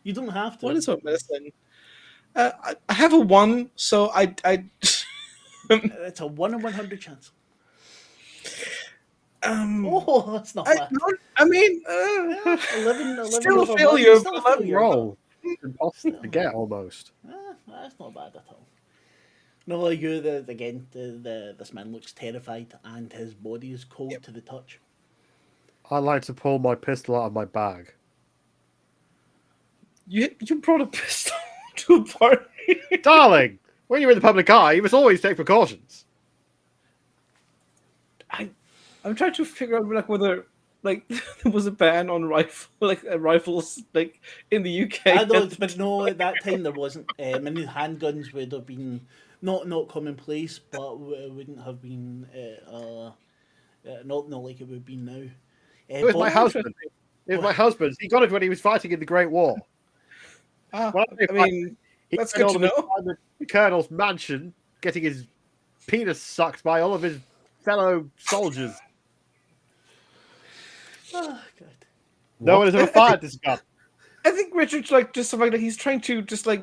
You don't have to. What is my medicine? I have a 1, so I It's a 1 in 100 chance. um. Oh, that's not I, bad. I mean, 11 still a over 1, failure. still a But failure. Roll. Impossible to get almost. That's not bad at all. No, you, again, this man looks terrified and his body is cold to the touch. I like to pull my pistol out of my bag. you brought a pistol to a party. Darling, when you're in the public eye, you must always take precautions. I'm trying to figure out like whether like there was a ban on rifles like in the UK. I don't, but no, at that time there wasn't. Many handguns would have been not commonplace, but wouldn't have been not like it would be now. It was But- my husband. It was my husband's. He got it when he was fighting in the Great War. Ah, Well, I mean, He that's spent good all to of his know. time at the Colonel's mansion, getting his penis sucked by all of his fellow soldiers. Oh, God. No one has ever fired this gun. I think Richard's like just something like he's trying to just like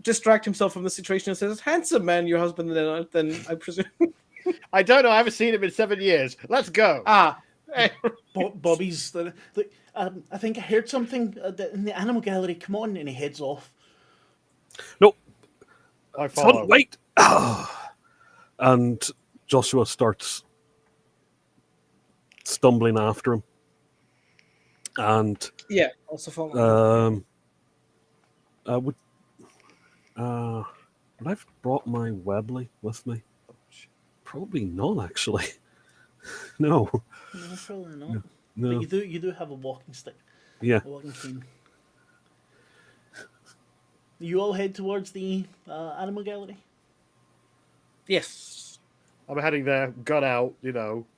distract himself from the situation and says, "Handsome man, your husband." Then I presume. I don't know. I haven't seen him in 7 years. Let's go. Bobby's look. I think I heard something in the animal gallery. Come on, and he heads off. No, I son, follow. wait. And Joshua starts stumbling after him. And Yeah, also follow. would I've brought my Webley with me? Probably not, actually. No. No, probably not. No. But you do have a walking stick. Yeah. A walking cane. You all head towards the animal gallery. Yes, I'm heading there, gun out,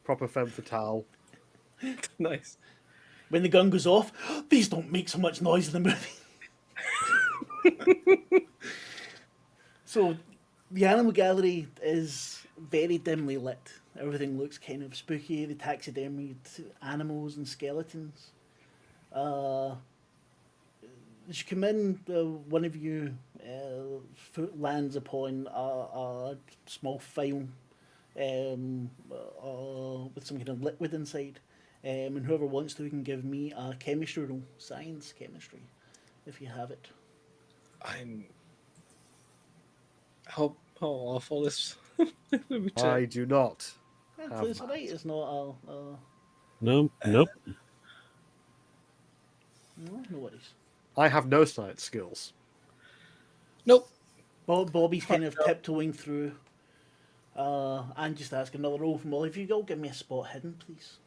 proper femme fatale. nice. When the gun goes off, these don't make so much noise in the movie. So, the animal gallery is very dimly lit. Everything looks kind of spooky. The taxidermied animals and skeletons. As you come in, one of you foot lands upon a small file with some kind of liquid inside. And whoever wants to can give me a chemistry roll, science chemistry, if you have it. I'm. How awful this. I do not. It's alright. It's not No. Nope. no worries. I have no science skills. Nope. Bobby's kind of tiptoeing through, and just ask another roll from all of you. Go give me a spot hidden, please.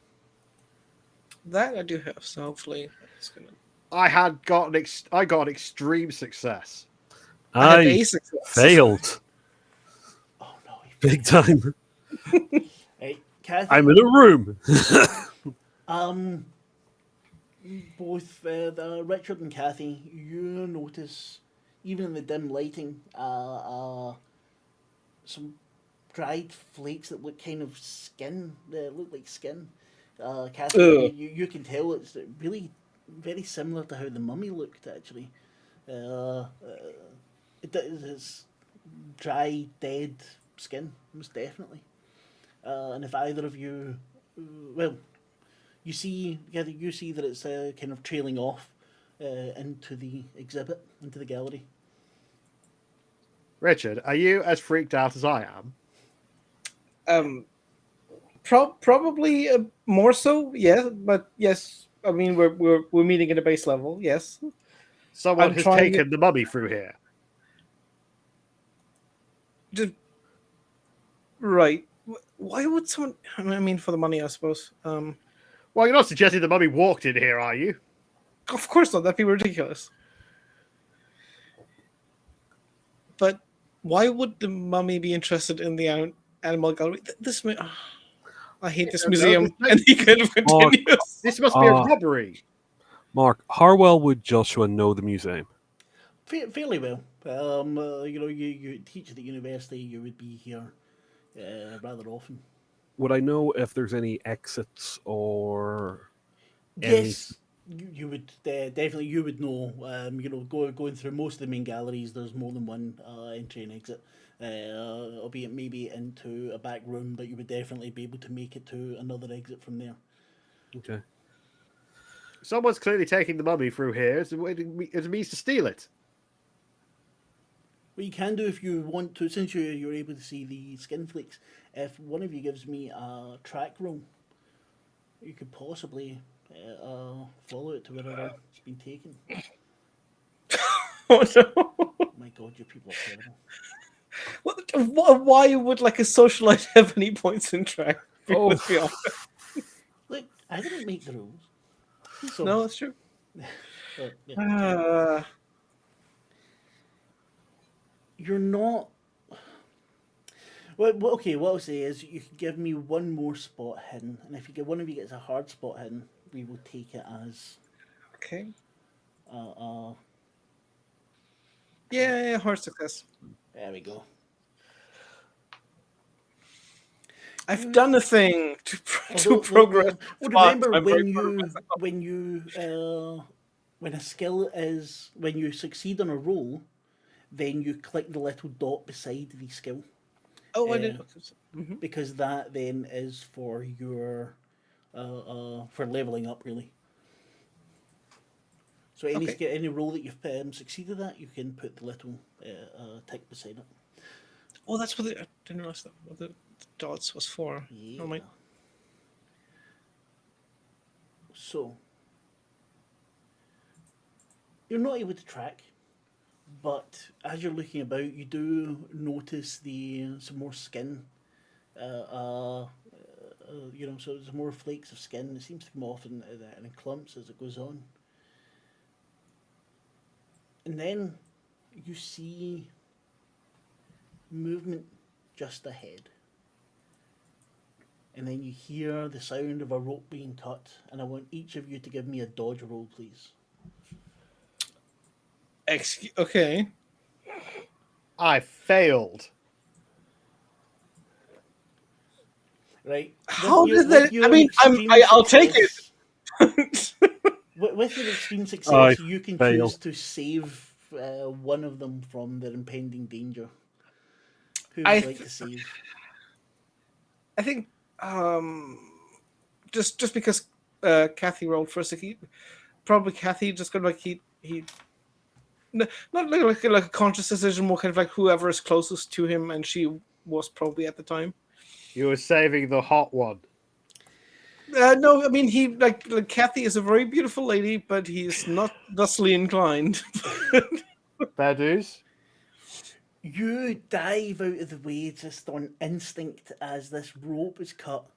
That I do have, so hopefully it's gonna. I got an extreme success. I had I a success. failed. Oh no! Big time. Hey, Kathy. I'm in a room. Both Richard and Kathy, you notice, even in the dim lighting, some dried flakes that look kind of skin. They look like skin. Kathy, you can tell it's really very similar to how the mummy looked, actually. It's dry, dead skin, most definitely. And if either of you, you see that it's kind of trailing off into the exhibit, into the gallery. Richard, are you as freaked out as I am? Probably more so, yeah. But yes, I mean, we're meeting at a base level. Yes. Someone I'm has trying taken the mummy through here. Just right. Why would someone? I mean, for the money, I suppose. Well, you're not suggesting the mummy walked in here, are you? Of course not. That'd be ridiculous. But why would the mummy be interested in the animal gallery? I hate this don't know. museum. And he kind of continues. This must be a robbery. Mark, how well would Joshua know the museum? Fairly well. You teach at the university. You would be here rather often. Would I know if there's any exits or Yes, you would definitely. You would know. Going through most of the main galleries, there's more than one entry and exit. Albeit maybe into a back room, but you would definitely be able to make it to another exit from there. Okay. Someone's clearly taking the mummy through here. It means to steal it. What you can do if you want to, since you're able to see the skin flakes, if one of you gives me a track roll, you could possibly follow it to wherever it's been taken. Oh no! Oh my god, you people are terrible. Why would like a socialite have any points in track? Oh. Let's be honest. Look, I didn't make the rules. So, No, that's true. but, yeah. You're not. Well, okay. What I'll say is, you can give me one more spot hidden, and if you get one of you gets a hard spot hidden, we will take it as. Okay. Uh, Yeah, hard success. There we go. I've done a thing to progress. Remember I'm when very proud of you when a skill is when you succeed on a roll, then you click the little dot beside the skill. Oh, I did. Because that then is for your for leveling up, really. So any roll that you've succeeded at, you can put the little tick beside it. Oh, that's what I didn't realize that. What the dots was for. Yeah. Oh my. So you're not able to track, but as you're looking about, you do notice some more skin. So there's more flakes of skin. It seems to come off in clumps as it goes on. And then you see movement just ahead. And then you hear the sound of a rope being cut. And I want each of you to give me a dodge roll, please. Okay. I failed. Right. How does that? I mean, I'll take it. With your extreme success, you can choose to save one of them from their impending danger. Who would you like to save? I think just because Kathy rolled first, probably Kathy just kind of like he not like a conscious decision, more kind of like whoever is closest to him, and she was probably at the time. You were saving the hot one. No, I mean he like Kathy is a very beautiful lady, but he's not thusly inclined. Fair dues. You dive out of the way just on instinct as this rope is cut.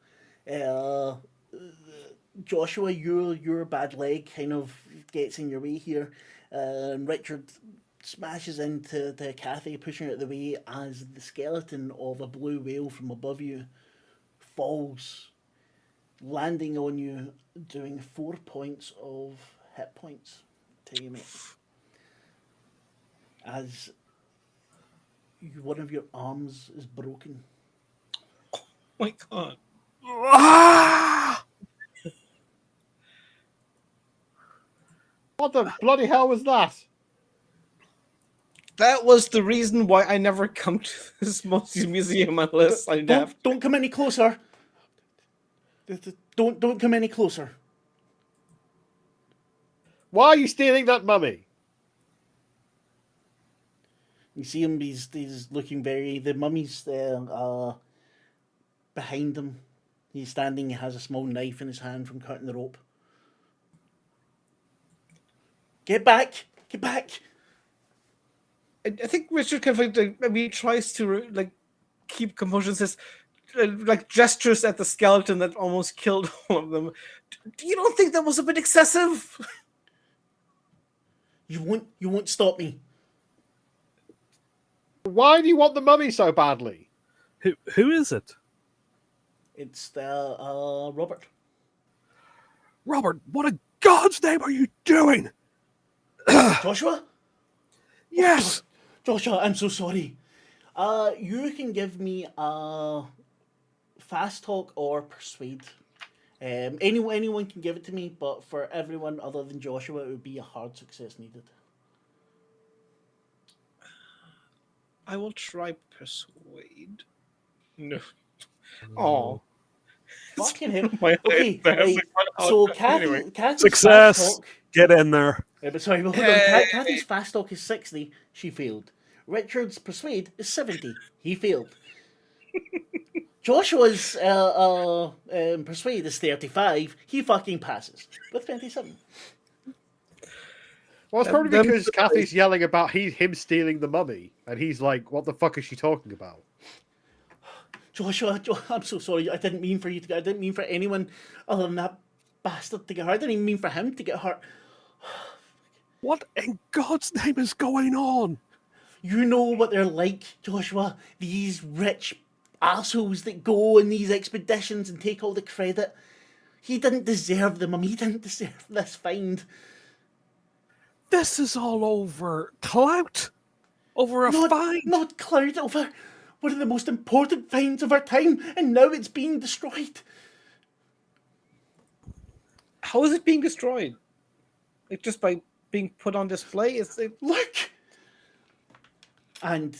Joshua, your bad leg kind of gets in your way here. Richard smashes into Kathy, pushing her out of the way as the skeleton of a blue whale from above you falls, landing on you, doing 4 points of hit points to you, mate. As one of your arms is broken. Oh my god. What the bloody hell was that? That was the reason why I never come to this museum unless Don't come any closer. Don't come any closer. Why are you stealing that mummy? You see him, he's looking the mummy's behind him. He's standing, he has a small knife in his hand from cutting the rope. Get back! Get back! I think Richard kind of like maybe tries to like keep composure, and says like gestures at the skeleton that almost killed all of them. You don't think that was a bit excessive? You won't stop me. Why do you want the mummy so badly? Who is it? It's Robert. Robert, what in God's name are you doing? Joshua? Yes. Joshua, I'm so sorry. You can give me a fast talk or persuade. Anyone can give it to me, but for everyone other than Joshua, it would be a hard success needed. I will try persuade. No. Oh. Fucking hell. My Okay, eyes, right. like, So anyway. Kathy's Success. fast talk. Get in there. But sorry, but hold on. Hey. Kathy's fast talk is 60. She failed. Richard's persuade is 70. He failed. Joshua's persuade is 35. He fucking passes with 27. Well, it's probably Them- because Kathy's yelling about him stealing the mummy, and he's like, "What the fuck is she talking about?" Joshua, I'm so sorry. I didn't mean for you to get. I didn't mean for anyone other than that bastard to get hurt. I didn't even mean for him to get hurt. What in God's name is going on? You know what they're like, Joshua. These rich assholes that go on these expeditions and take all the credit. He didn't deserve the mummy. He didn't deserve this find. This is all over clout. Over a find. Not cloud over one of the most important finds of our time, and now it's being destroyed. How is it being destroyed? Like just by being put on display? Look! And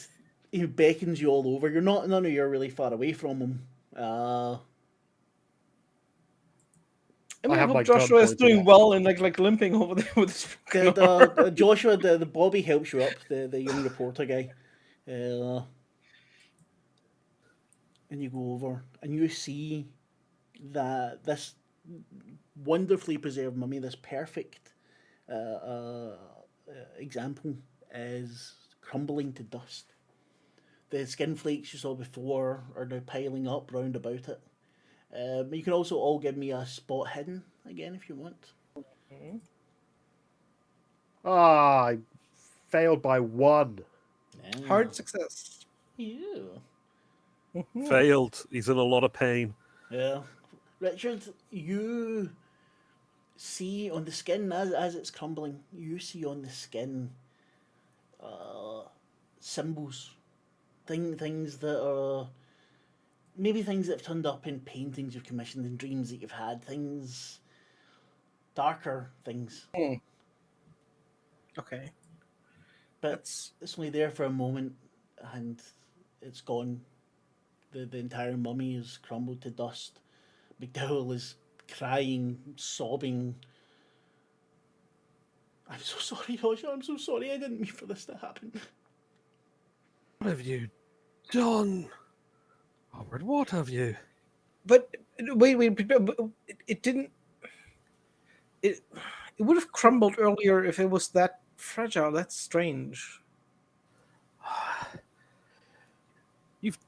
he beckons you all over. None of you are really far away from him. I have my hope gun Joshua is pointed doing at well and like limping over there with his Joshua, the Bobby helps you up, the young reporter guy. And you go over and you see that this wonderfully preserved mummy, this perfect example, is crumbling to dust. The skin flakes you saw before are now piling up round about it. You can also all give me a spot hidden again if you want. Ah, I failed by 1. hard success. Yeah. Failed. He's in a lot of pain. Yeah. Richard, you see on the skin, as it's crumbling, you see on the skin symbols. Things that are maybe things that have turned up in paintings you've commissioned, in dreams that you've had, things, darker things. Okay. But it's only there for a moment and it's gone. The entire mummy is crumbled to dust. McDowell is crying, sobbing. I'm so sorry, Joshua. I'm so sorry. I didn't mean for this to happen. What have you done? Robert, what have you? But wait, but it didn't. It would have crumbled earlier if it was that fragile. That's strange. You've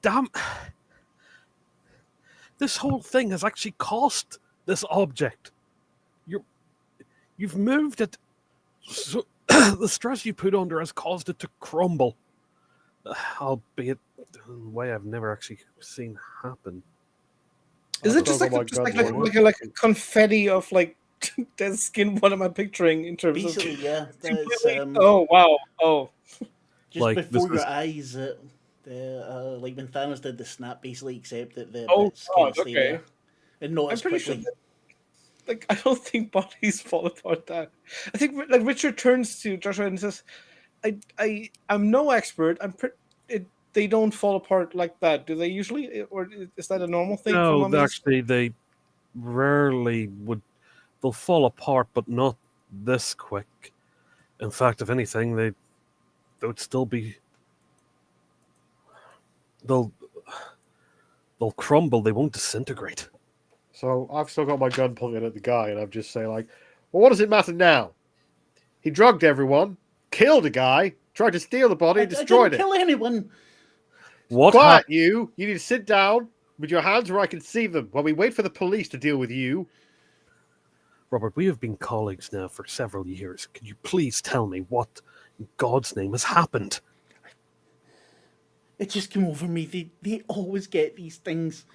This whole thing has actually cost this object. You've moved it, so the stress you put under has caused it to crumble. Albeit in a way I've never actually seen happen. Is it just Oh like my just God, like a confetti of like dead skin? What am I picturing in terms Basically, of? yeah. That's, Oh wow! Oh, just Like, before this your is- eyes, like when Thanos did the snap, basically, except that the Oh, bits kind God, of stay okay. there. And not I'm as pretty sure quickly. like I don't think bodies fall apart that. I think like Richard turns to Joshua and says, I'm no expert. They don't fall apart like that, do they usually? Or is that a normal thing for No, mummies? actually, they rarely would. They'll fall apart, but not this quick. In fact, if anything, they would still be. They'll crumble. They won't disintegrate. So I've still got my gun pointed at the guy, and I'm just saying, like, well, what does it matter now? He drugged everyone, killed a guy, tried to steal the body, and I destroyed didn't it. kill anyone. What Quiet, happened? you! You need to sit down with your hands where I can see them while we wait for the police to deal with you. Robert, we have been colleagues now for several years. Could you please tell me what in God's name has happened? It just came over me. They always get these things.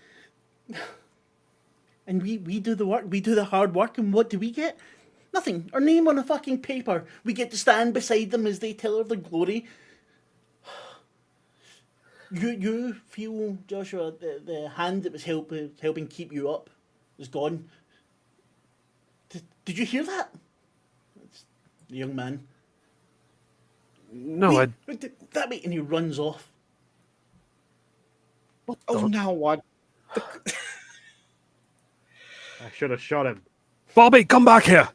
And we do the work. We do the hard work. And what do we get? Nothing. Our name on a fucking paper. We get to stand beside them as they tell of their glory. You feel, Joshua, the hand that was helping keep you up is gone. Did you hear that? It's the young man. No, Wait, that way, and he runs off. Oh, now what? I should have shot him. Bobby, come back here.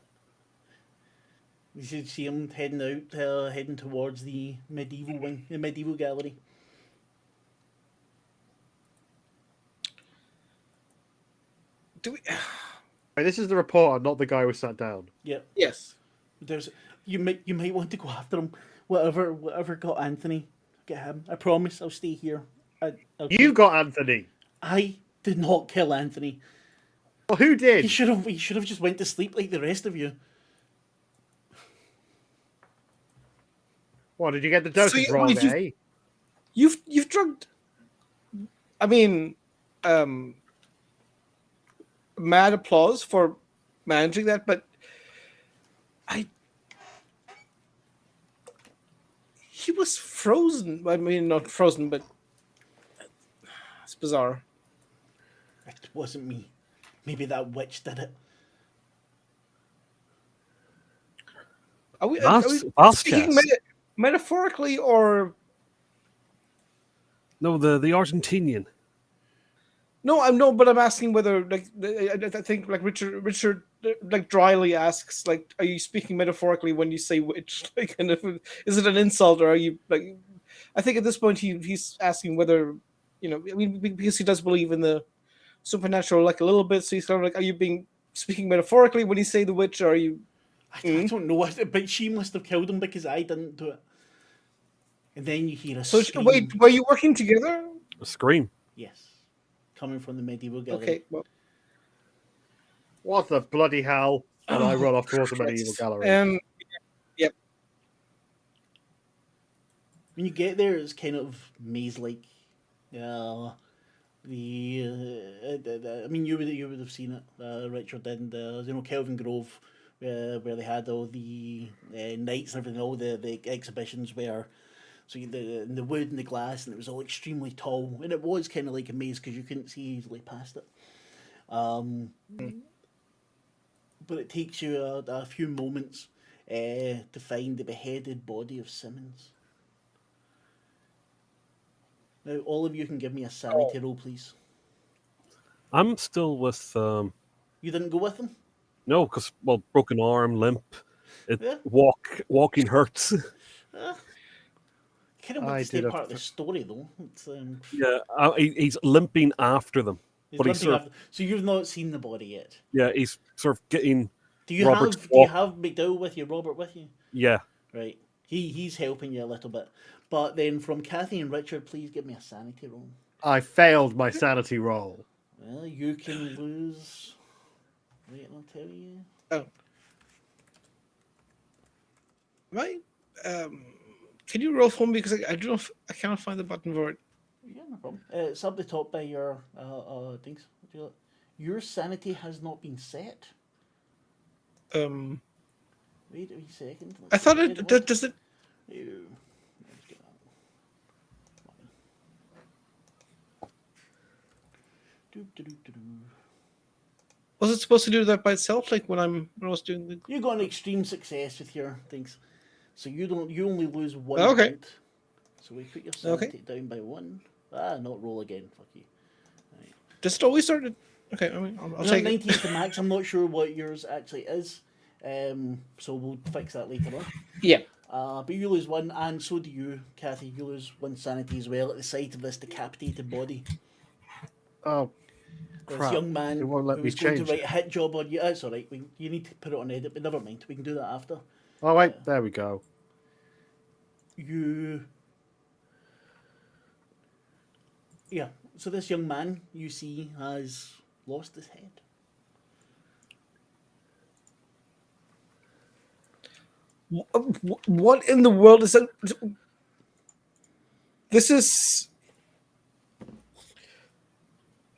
You should see him heading towards the medieval wing, the medieval gallery. Do we? Hey, this is the reporter, not the guy who sat down. Yeah, Yes. you might want to go after him. Whatever got Anthony, get him. I promise, I'll stay here. You got Anthony. I did not kill Anthony. Well, who did? He should have just went to sleep like the rest of you. What, did you get the dosage you- wrong, wait, you- eh? You've drugged. I mean, mad applause for managing that, but he was frozen. I mean, not frozen, but it's bizarre. It wasn't me. Maybe that witch did it. Are we That's speaking chess. metaphorically or? No, the Argentinian. No, but I'm asking whether, like, I think, like, Richard, like, dryly asks, like, are you speaking metaphorically when you say witch? Like, and is it an insult, or are you, like, I think at this point he's asking whether, I mean, because he does believe in the supernatural, like, a little bit, so he's kind of like, are you speaking metaphorically when you say the witch, or are you? I don't know, but she must have killed him because I didn't do it. And then you hear a So scream. wait, were you working together? A scream. Yes, coming from the medieval gallery. Okay, well, What the bloody hell? And I run off towards the Christ. medieval gallery. Yep. When you get there, it's kind of maze-like. I mean, you would have seen it. Richard did. Kelvin Grove, where they had all the nights and everything, all the exhibitions where. So the wood and the glass, and it was all extremely tall, and it was kind of like a maze because you couldn't see easily past it. But it takes you a few moments to find the beheaded body of Simmons. Now, all of you can give me a sanity roll, please. I'm still with You didn't go with him? no, because broken arm, limp. Yeah. Walking hurts. Kind of want I to stay did a part of the story, though. It's, Yeah, he's limping after them. he's But he's limping sort of- after- So you've not seen the body yet. Yeah, he's sort of getting. Do you Robert's have McDowell with you, Robert with you? Yeah, Right. He's helping you a little bit. But then from Kathy and Richard, please give me a sanity roll. I failed my sanity roll. Well, you can lose. Wait, I'll tell you. oh, right. Can you roll for me, because I don't know if I cannot find the button for it. Yeah, no problem. It's up the top by your things. Your sanity has not been set. Wait a wee second. I thought it does it. Ew. Let's get that. Doo-doo-doo-doo-doo. Was it supposed to do that by itself, like when I was doing the? You got an extreme success with your things, so you only lose one Okay. point. So we put your sanity down by one. Not roll again. Fuck you. Does it always start? Okay, I mean, I'll No, take 19 it. is the max. I'm not sure what yours actually is. So we'll fix that later on. Yeah. But you lose one, and so do you, Kathy. You lose one sanity as well at the sight of this decapitated body. Oh, This crap. young man It who won't let me was going to change write it. a hit job on you. That's all right. You need to put it on edit, but never mind. We can do that after. Oh wait, there we go. So this young man you see has lost his head. What in the world is that? This is.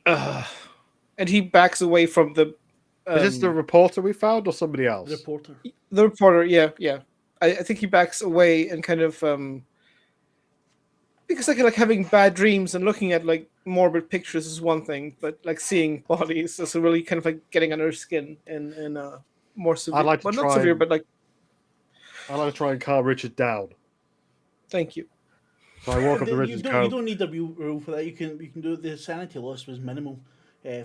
And he backs away from the. Is this the reporter we found or somebody else? Reporter. The reporter, yeah. I think he backs away and kind of because like having bad dreams and looking at like morbid pictures is one thing, but like seeing bodies is really kind of like getting under his skin and more severe. I'd like to not severe, but like. I'd like to try and calm Richard down. Thank you. So I walk up to Richard's You don't need a rule for that. You can do it. The sanity loss was minimal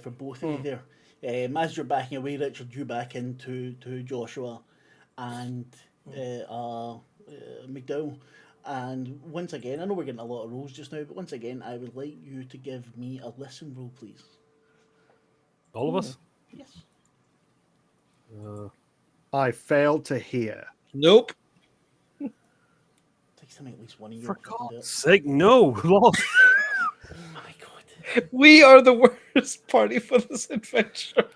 for both of you there. As you're backing away, Richard, you back into Joshua and McDowell. And once again, I know we're getting a lot of rolls just now, but once again, I would like you to give me a listen roll, please. All of us? Yes. I failed to hear. Nope. Takes to make at least one of you. For fucking do God's it. sake, no! Lost. Oh my god. We are the worst party for this adventure.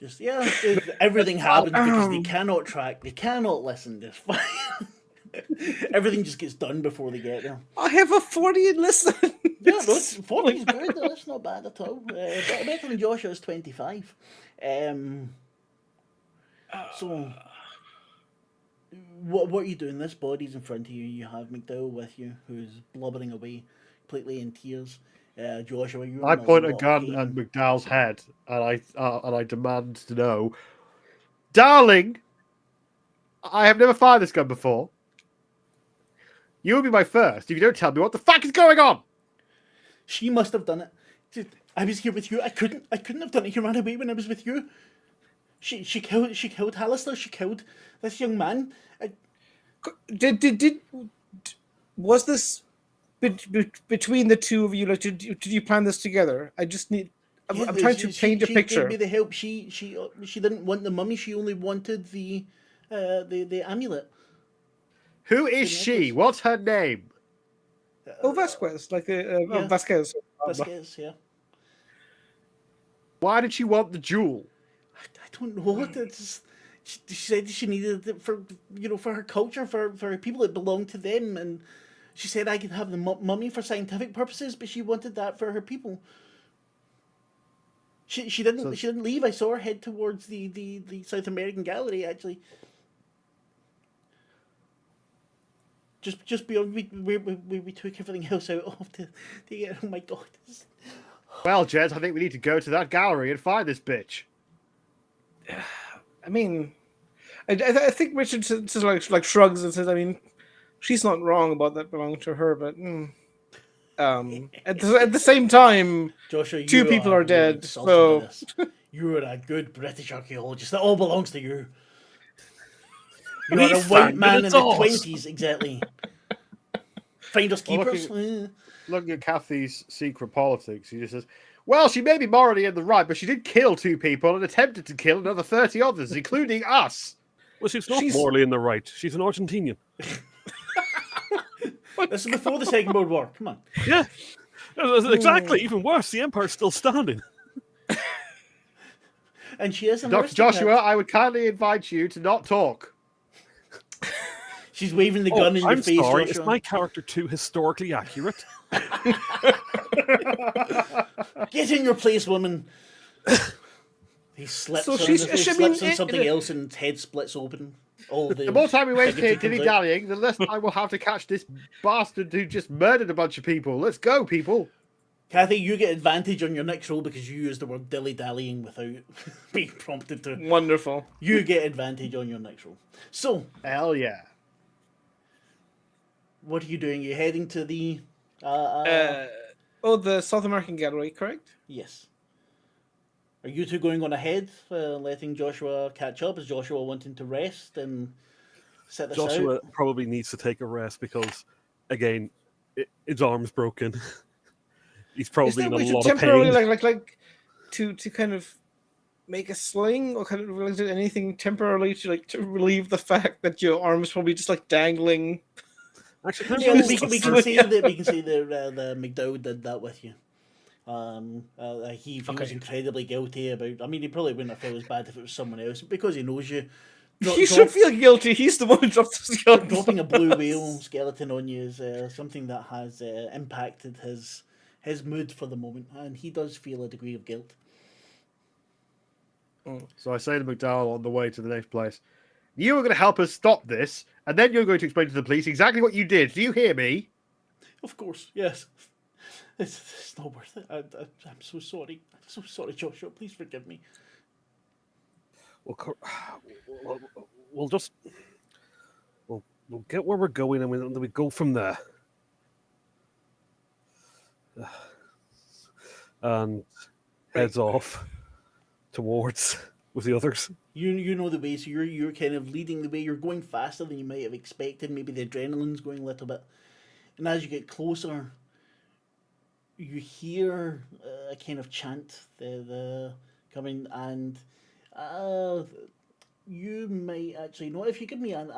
Just everything happens because they cannot track, they cannot listen. Just fine. Everything just gets done before they get there. I have a 40 and listen. Yeah, no, 40 is good. That's not bad at all. Better than Joshua's 25. So, what are you doing? This body's in front of you. You have McDowell with you, who's blubbering away, completely in tears. Joshua, you're I in a point a lot of gun pain. at McDowell's head, and I demand to know, darling, I have never fired this gun before. You will be my first if you don't tell me what the fuck is going on. She must have done it. I was here with you. I couldn't have done it. You ran away when I was with you. She killed Hallister. She killed this young man. Was this between the two of you? Like, did you plan this together? I just need. I'm trying to paint a picture. She gave me the help. She didn't want the mummy. She only wanted the amulet. Who is she? What's her name? Vasquez, like Vasquez. Vasquez, yeah. Why did she want the jewel? I don't know. She said she needed it for her culture, for people that belong to them, and she said I could have the mummy for scientific purposes, but she wanted that for her people. She didn't leave. I saw her head towards the South American gallery actually. Just beyond we took everything else out of to get. Oh my god. Well, Jez, I think we need to go to that gallery and find this bitch. I mean, I think Richard just like shrugs and says, I mean, she's not wrong about that belonging to her, but at the same time, Joshua, two people are dead. So you're a good British archaeologist. That all belongs to you. You're a white man in the 20s, exactly. Finders keepers. Looking at Kathy's secret politics, he just says, well, she may be morally in the right, but she did kill 2 people and attempted to kill another 30 others, including us. Well, she's not morally in the right. She's an Argentinian. This is before the Second World War. Come on. Yeah. Exactly. Even worse, the Empire's still standing. And she is an Dr. Joshua, I would kindly invite you to not talk. She's waving the gun in your face. I'm sorry, Joshua. is my character too historically accurate? Get in your place, woman. He slips on something else and his head splits open. The more time we waste here dilly-dallying, the less I will have to catch this bastard who just murdered a bunch of people. Let's go, people. Kathy, you get advantage on your next roll because you used the word dilly-dallying without being prompted to. Wonderful. You get advantage on your next roll. So. Hell yeah. What are you doing? You're heading to the... the South American gallery, correct? Yes. Are you two going on ahead, letting Joshua catch up? Is Joshua wanting to rest and set this Joshua out? probably needs to take a rest because, again, his arm's broken. He's probably in a lot of pain. Like to kind of make a sling, or kind of related anything temporarily to relieve the fact that your arm is probably just like dangling? Actually, can I Yeah, roll we a can search? say that the McDowell did that with you. He feels Okay. incredibly guilty about. I mean, he probably wouldn't have felt as bad if it was someone else, but because he knows you. He should feel guilty. He's the one who dropped the skeleton. Dropping a blue whale skeleton on you is something that has impacted his mood for the moment, and he does feel a degree of guilt. So I say to McDowell on the way to the next place, you were going to help us stop this, and then you're going to explain to the police exactly what you did. Do you hear me? Of course, yes. It's not worth it. I'm so sorry. I'm so sorry, Joshua. Please forgive me. We'll just we'll get where we're going, and we go from there. And heads off towards with the others. You know the way, so you're kind of leading the way. You're going faster than you might have expected. Maybe the adrenaline's going a little bit, and as you get closer, you hear a kind of chant the coming, and you might actually know if you give me an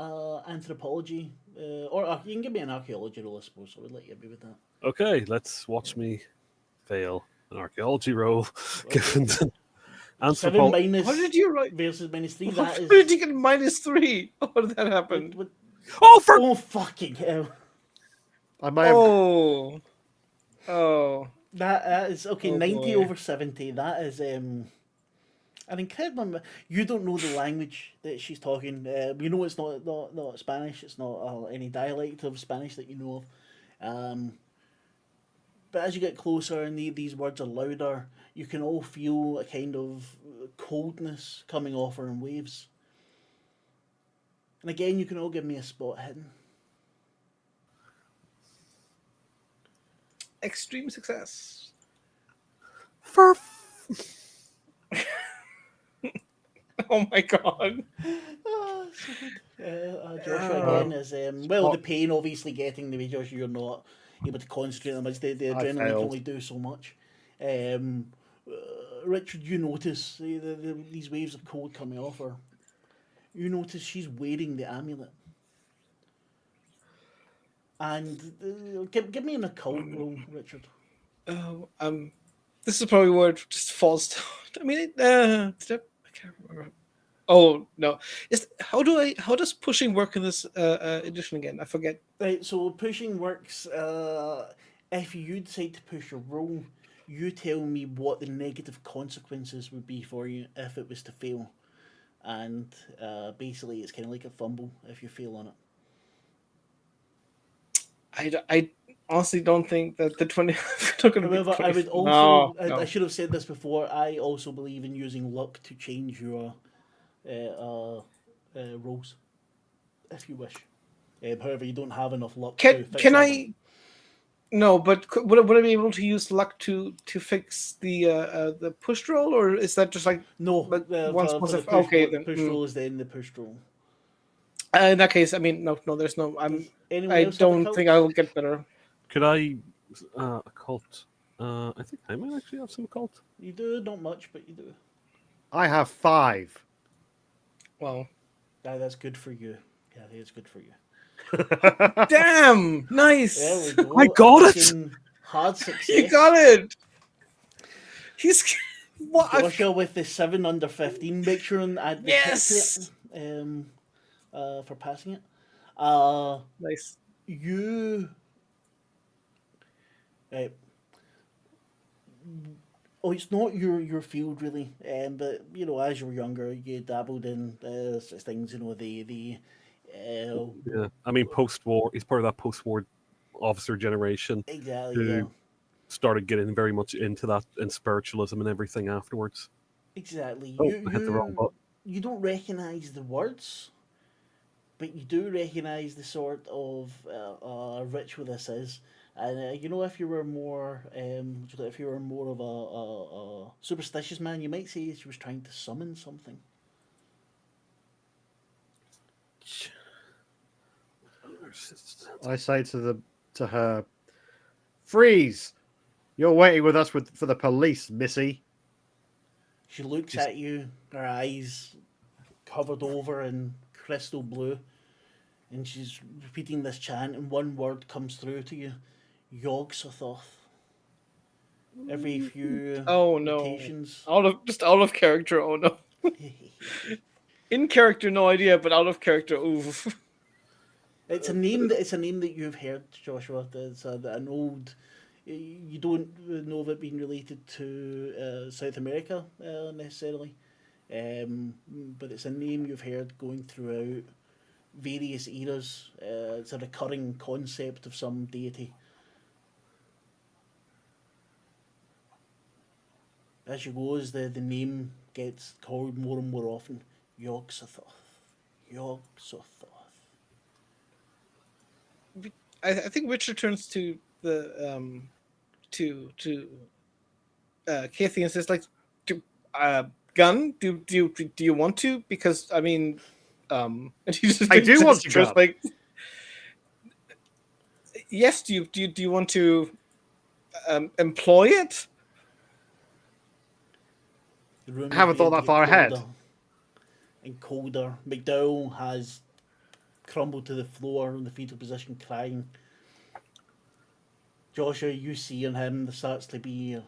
anthropology or you can give me an archaeology roll, I suppose. I would let you be with that. Okay, let's watch me fail an archaeology roll. Given the 7 anthropology. minus. What did you write? Versus -3. How That is. did you get -3? How did that happen? Oh fucking hell! I might have. Oh. That is okay. Oh, 90 boy. over 70. That is an incredible. You don't know the language that she's talking. You know it's not Spanish. It's not any dialect of Spanish that you know of. But as you get closer and these words are louder, you can all feel a kind of coldness coming off her in waves. And again, you can all give me a spot hidden. Extreme success. Oh my god. Joshua again is the pain obviously getting the way Joshua you're not able to concentrate on much. The adrenaline can failed. only do so much. Richard, you notice these waves of cold coming off her. You notice she's wearing the amulet. And give me an occult roll, Richard. Oh, this is probably where it just falls down. I mean, I can't remember. Oh no! How does pushing work in this edition again? I forget. Right, so pushing works. If you decide to push a roll, you tell me what the negative consequences would be for you if it was to fail, and basically it's kind of like a fumble if you fail on it. I honestly don't think that the 20. However, I would also. I should have said this before. I also believe in using luck to change your rolls, if you wish. However, you don't have enough luck to fix Can that I? one. No, but would I be able to use luck to fix the push roll, or is that just like No? but For the push, then push roll is then the push roll. in that case, I mean, no, there's no. Anyone I else have don't think I will get better. Could I occult? I think I might actually have some occult. You do, not much, but you do. I have 5. Well, That's good for you. Yeah, I think it's good for you. damn, nice. There we go. I got it! Fucking hard success. You got it. He's what? Joshua with the 7 under 15. Make sure and add the Yes! tick to it, for passing it. Nice. You. It's not your field really, but as you were younger, you dabbled in such things. Yeah, I mean, post-war, he's part of that post-war officer generation Exactly. who Yeah. started getting very much into that and spiritualism and everything afterwards. Exactly. Oh, I hit the wrong button. You don't recognise the words, but you do recognise the sort of ritual this is. And if you were more, of a superstitious man, you might say she was trying to summon something. I say to her, freeze! You're waiting with us for the police, missy. She looks She's- at you, her eyes covered over in crystal blue, and she's repeating this chant, and one word comes through to you: Yog-Sothoth. Every few Oh no! rotations. Out of character. Oh no! In character, no idea, but out of character, oof. It's a name that you've heard, Joshua. It's an old. You don't know of it being related to South America necessarily, but it's a name you've heard going throughout various eras. It's a recurring concept of some deity. As you go, as the name gets called more and more often, Yog-Sothoth. Yog-Sothoth. I think Richard turns to the to Kathy and says like, gun? Do you want to? Because I mean, and he just I do want to gestures gun. like, yes. Do you want to employ it? The room I is haven't thought beginning to that get far ahead. colder and colder. McDowell has crumbled to the floor in the fetal position, crying. Joshua, you see on him there starts to be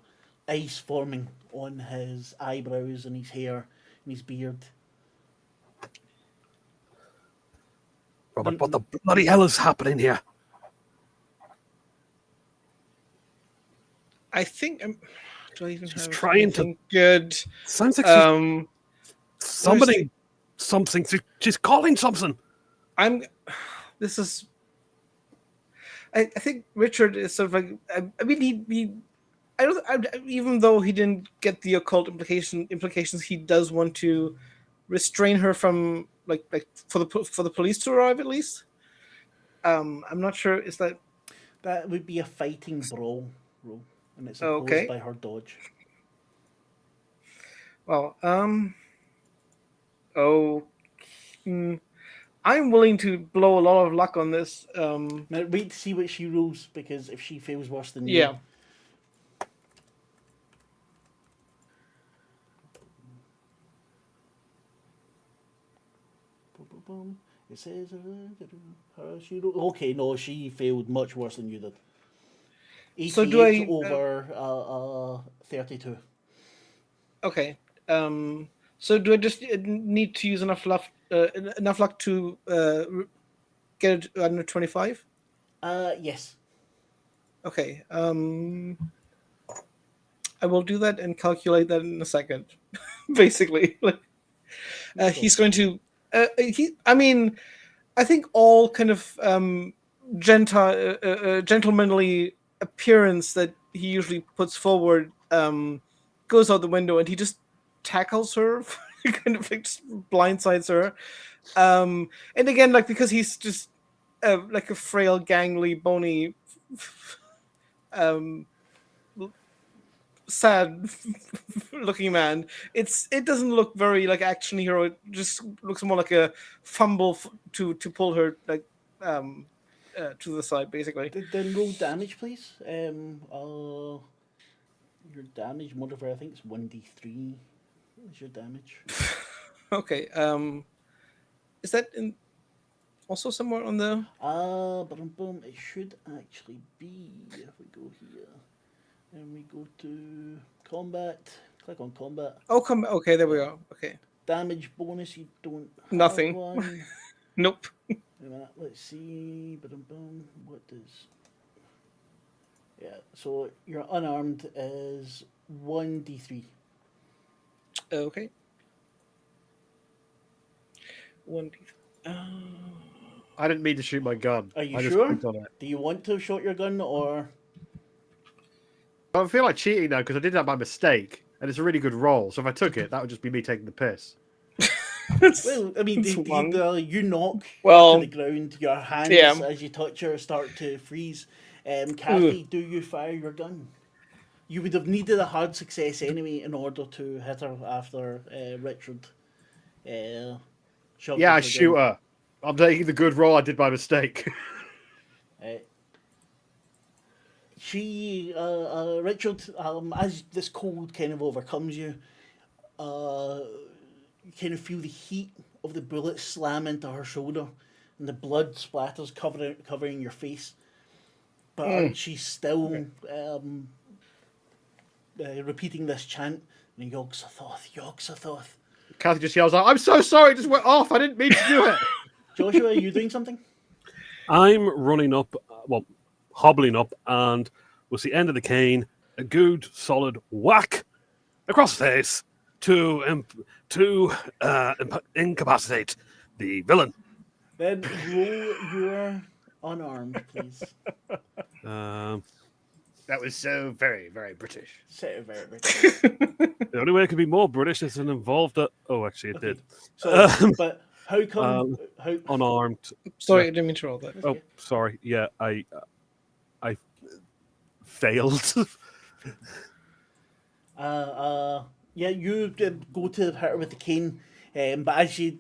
ice forming on his eyebrows and his hair and his beard. Robert, what the bloody hell is happening here? I think. Do I even She's have trying to- anything good? Sounds like she's summoning something. She's calling something. This is. I think Richard is sort of like. I mean, he I don't. Even though he didn't get the occult implications, he does want to restrain her from like for the police to arrive at least. I'm not sure. Is that That would be a fighting brawl roll, and it's opposed okay? by her dodge. Well, oh, I'm willing to blow a lot of luck on this. Now wait to see what she rolls, because if she fails worse than Yeah. you, it says she rolled. Okay, no, she failed much worse than you did. 88 So do I, over 32. Okay. So do I just need to use enough luck to get it under 25? Yes. Okay. I will do that and calculate that in a second. Basically, like he's going to. I mean, I think all kind of gentlemanly appearance that he usually puts forward goes out the window, and he just tackles her, kind of like just blindsides her. And again, like because he's just like a frail, gangly, bony, um, sad looking man. It doesn't look very like action hero. It just looks more like a fumble to pull her like to the side, basically. Then roll damage, please. Your damage modifier, I think it's 1d3. Is your damage? Okay. Is that also somewhere on the? Boom. It should actually be if we go here and we go to combat. Click on combat. Oh, come. Okay, there we go. Okay. Damage bonus. You don't have Nothing. one. Nope. Wait a minute, let's see. Boom. What does? Yeah. So your unarmed is 1d3. Okay. 1d. I didn't mean to shoot my gun. Are you I just sure? clicked on it. Do you want to have shot your gun or? I feel like cheating now because I did that by mistake, and it's a really good roll. So if I took it, that would just be me taking the piss. Well, I mean, you knock Well, to the ground. Your hands, yeah. as you touch her, start to freeze. Kathy, do you fire your gun? You would have needed a hard success anyway in order to hit her after Richard. Shot Yeah, I with her shoot gun. her. I'm taking the good roll I did by mistake. Richard, as this cold kind of overcomes you, you kind of feel the heat of the bullet slam into her shoulder, and the blood splatters covering your face. But she's still repeating this chant, Yog Sothoth, Yog Sothoth. Kathy just yells out, "I'm so sorry, it just went off. I didn't mean to do it." Joshua, are you doing something? I'm running up, hobbling up, and with the end of the cane, a good solid whack across the face to incapacitate the villain. Then roll your unarmed, please. That was so very, very British. So very. The only way it could be more British is it involved a... Oh, actually, it did. So, but how come? How Unarmed. Sorry, I didn't mean to roll that. Oh, sorry. Yeah, I failed. Yeah, you go to hit her with the cane, but as you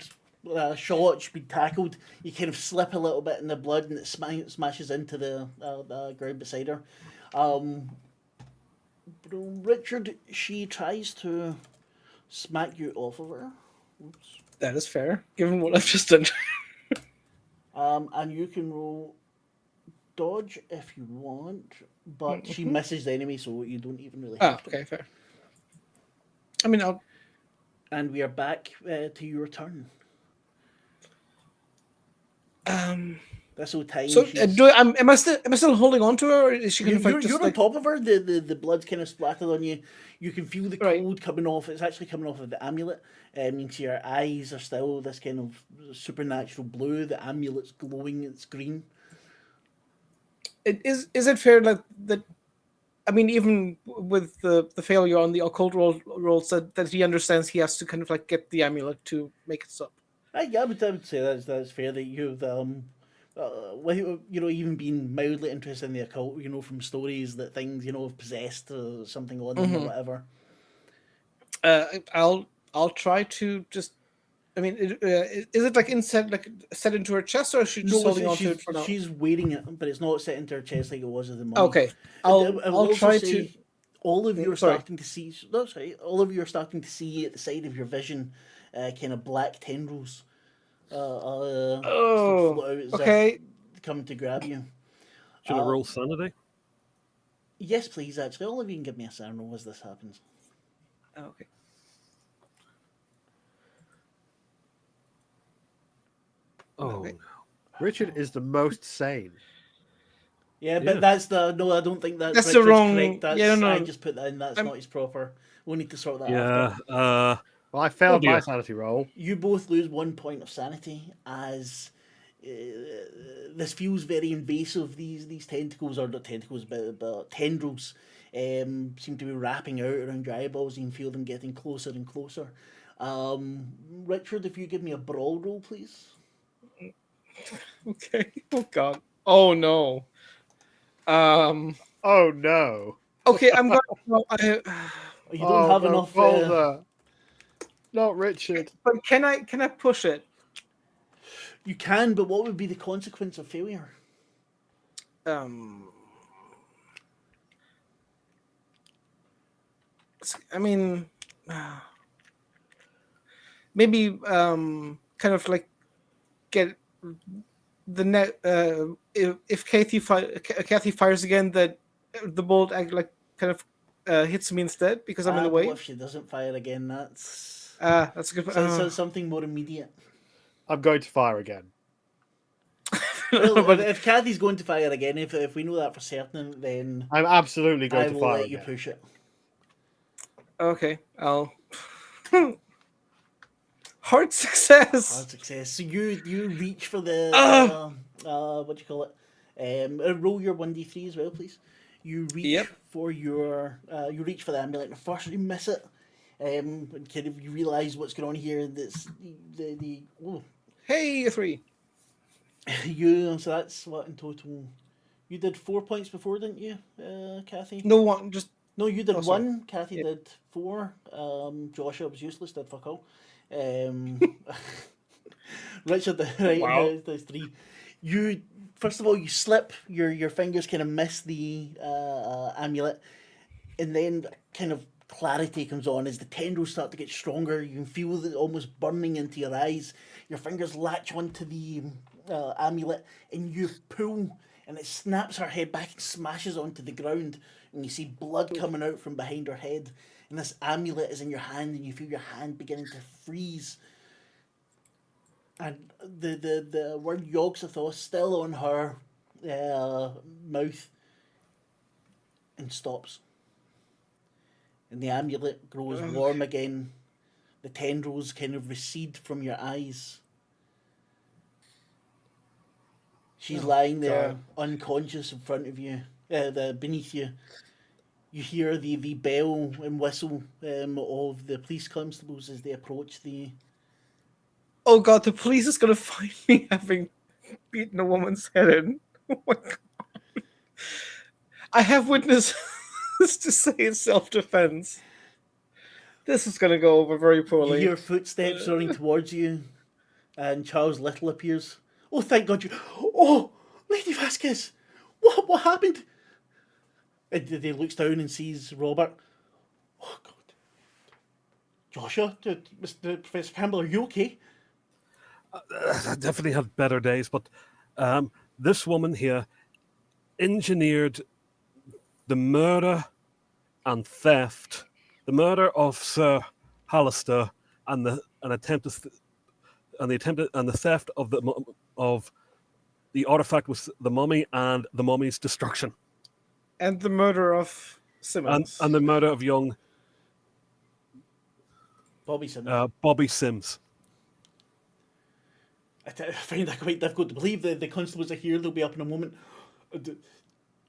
shot, she's been tackled. You kind of slip a little bit in the blood, and it smashes into the ground beside her. Richard, she tries to smack you off of her. Oops. That is fair, given what I've just done. And you can roll dodge if you want, but she misses the enemy, so you don't even really have to. Okay, fair. I mean, I'll... And we are back to your turn. This whole time. So, am I still holding on to her, or is she kind of like you're on top of her? The blood's kind of splattered on you. You can feel the cold coming off. It's actually coming off of the amulet. Means your eyes are still this kind of supernatural blue. The amulet's glowing. It's green. Is it fair that I mean, even with the failure on the occult roll, said that he understands he has to kind of like get the amulet to make it stop. Yeah, I would say that's fair that you've even been mildly interested in the occult, from stories that things have possessed or something on them or whatever. I'll try to just. I mean, is it like set into her chest, or is she just holding on to it for now? She's wearing it, but it's not set into her chest like it was at the moment. Okay, I'll try to. All of you are starting to see. No, sorry. All of you are starting to see at the side of your vision, kind of black tendrils. Okay. Come to grab you. Should I roll sanity? Yes, please. Actually, all of you can give me a sanity roll as this happens. Okay. Oh, okay. No. Richard is the most sane. Yeah, but that's no. I don't think that's the wrong. Correct. That's, yeah, no. I just put that in. That's not his proper. We'll need to sort that out. Yeah. Well, I failed my sanity roll. You both lose 1 point of sanity as this feels very invasive. These tentacles, or not tentacles, but tendrils, seem to be wrapping out around your eyeballs. You can feel them getting closer and closer. Richard, if you give me a brawl roll, please. Okay. Oh God. Oh no. Oh no. Okay, I'm going. You don't have enough. Not Richard. But can I push it? You can, but what would be the consequence of failure? I mean, maybe kind of like get the net. If Kathy fires again, that the bolt like kind of hits me instead because I'm in the way. What if she doesn't fire again? That's a good. So something more immediate. I'm going to fire again. Well, but if Kathy's going to fire again, if we know that for certain, then I'm absolutely going I to will fire let again. you push it. Okay, I'll. Hard success. Hard success. So you reach for the what do you call it? Roll your 1d3 as well, please. You reach for your you reach for the amulet, and first you miss it. And kind of you realise what's going on here. That's the Hey, a 3. So that's what in total. You did 4 points before, didn't you, Kathy? No one, just no. You did 1. Sorry. Kathy did 4. Joshua was useless. Did fuck all. Richard, right? There's 3. You first of all you slip. Your fingers kind of miss the amulet, and then kind of clarity comes on as the tendrils start to get stronger. You can feel it almost burning into your eyes. Your fingers latch onto the amulet and you pull, and it snaps her head back and smashes onto the ground. And you see blood coming out from behind her head. And this amulet is in your hand, and you feel your hand beginning to freeze. And the word Yogg-Sothoth still on her mouth and stops. And the amulet grows warm again. The tendrils kind of recede from your eyes. She's lying there, unconscious in front of you, beneath you. You hear the bell and whistle of the police constables as they approach the... Oh god, the police is gonna find me having beaten a woman's head in. Oh my god. I have witnesses to say it's self-defense. This is gonna go over very You poorly. hear footsteps running towards you, and Charles Little appears. Oh, thank God you... Oh, Lady Vasquez! What happened? And he looks down and sees Robert. Oh, God. Joshua? Mr. Professor Campbell, are you okay? I definitely had better days, but this woman here engineered the murder and theft, the murder of Sir Hallister, and the theft of the artifact with the mummy and the mummy's destruction, And the murder of Simmons. and the murder of young Bobby Simmons. Bobby Sims. I find that quite difficult to believe. The constables are here. They'll be up in a moment.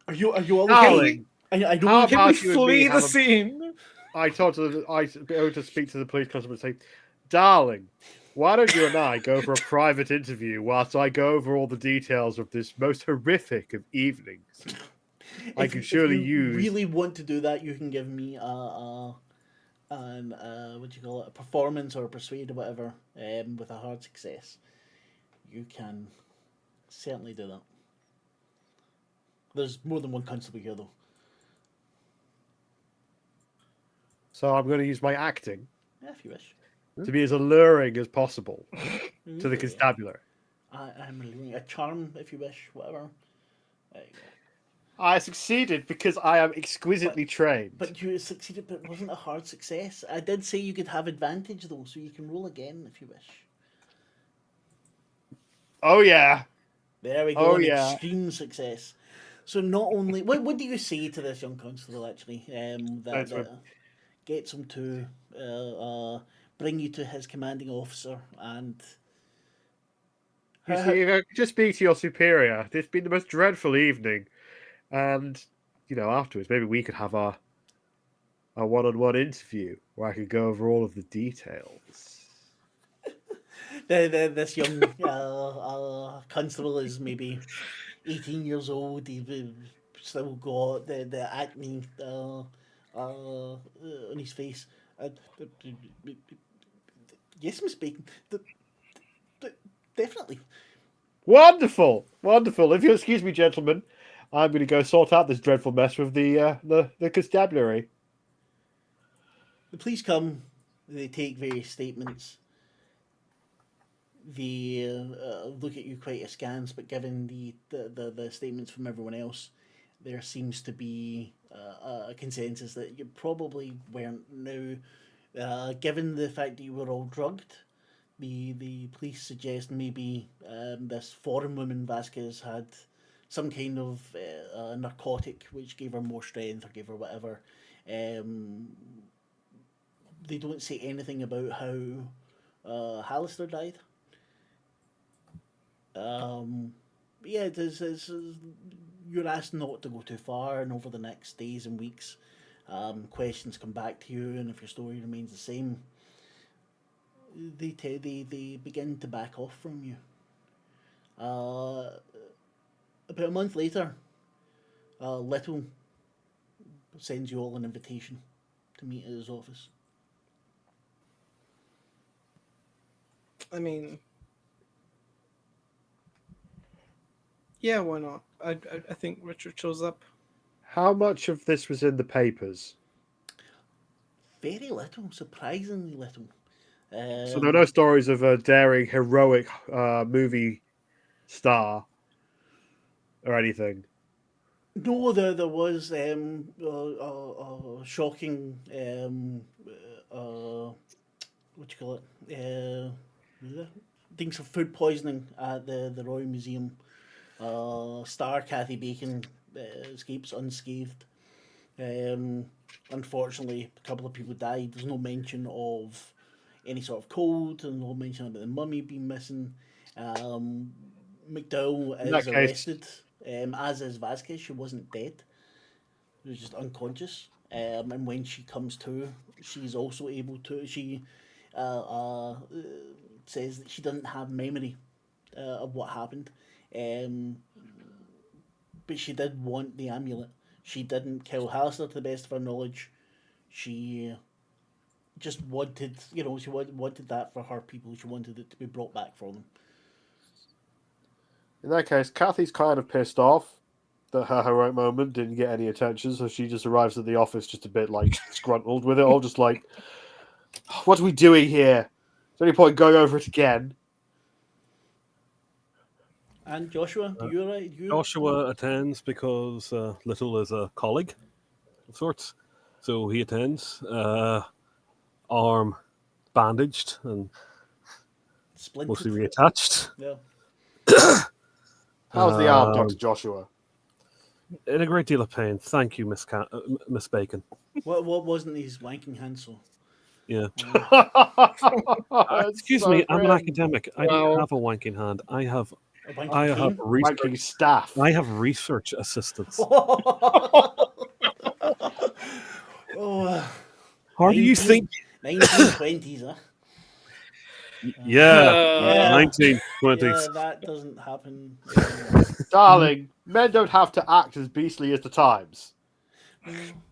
Are you all okay? Darling, I know. how Can about we you and me flee the have a- scene? I be able to speak to the police constable and say, darling, why don't you and I go for a private interview whilst I go over all the details of this most horrific of evenings? I can surely if you use. really want to do that, you can give me what do you call it, a performance or a persuade or whatever, with a hard success. You can certainly do that. There's more than one constable here, though. So I'm going to use my acting Yeah, if you wish. to be as alluring as possible to the Okay. constabulary. I'm relieving a charm, if you wish, whatever. There you go. I succeeded because I am exquisitely trained. But you succeeded, but it wasn't a hard success. I did say you could have advantage, though, so you can roll again if you wish. Oh yeah. There we go, Oh, an yeah. extreme success. So not only... What do you say to this young constable, actually, That's that gets him to bring you to his commanding officer and... You see, if I could just speak to your superior. It's been the most dreadful evening, and afterwards maybe we could have our one-on-one interview where I could go over all of the details. This young constable is maybe 18 years old. He's still got the acne on his face. Yes, Miss Bacon. Definitely. Wonderful, wonderful. If you'll excuse me, gentlemen, I'm going to go sort out this dreadful mess with the constabulary. The police come. They take various statements. They look at you quite askance, but given the statements from everyone else, there seems to be a consensus that you probably weren't. Now, given the fact that you were all drugged, the police suggest maybe this foreign woman Vasquez had some kind of narcotic which gave her more strength or gave her whatever. They don't say anything about how Hallister died. Yeah, you're asked not to go too far, and over the next days and weeks, questions come back to you, and if your story remains the same, they begin to back off from you. About a month later, Little sends you all an invitation to meet at his office. I mean, yeah, why not? I think Richard shows up. How much of this was in the papers? Very little, surprisingly little. So there are no stories of a daring, heroic movie star or anything. No, there was shocking what you call it things of food poisoning at the Royal Museum. Star Kathy Bacon escapes unscathed. Um, Unfortunately, a couple of people died. There's no mention of any sort of cold, and no mention about the mummy being missing. McDowell In that is case, arrested, as is Vasquez. She wasn't dead; she was just unconscious. And when she comes to, she's also able to. She says that she doesn't have memory of what happened, um, but she did want the amulet. She didn't kill Hallister to the best of her knowledge. She just wanted, she wanted that for her people. She wanted it to be brought back for them. in that case, Kathy's kind of pissed off that her heroic moment didn't get any attention, so she just arrives at the office just a bit like disgruntled with it all, just like, what are we doing here? Is there any point going over it again? And Joshua, you Joshua attends because Little is a colleague of sorts. So he attends, arm bandaged and splintered. mostly reattached. Yeah. How's the arm, Dr. Joshua? In a great deal of pain. Thank you, Miss Bacon. What wasn't his wanking hand so? Yeah. That's Excuse so me, I'm an grim. academic. I don't have a wanking hand. I have A wanking I have cane? research. Wanking staff. I have research assistants. Oh, How do you think? 1920s, huh? Yeah, Yeah. 1920s. Yeah, that doesn't happen anymore. Darling, men don't have to act as beastly as the times.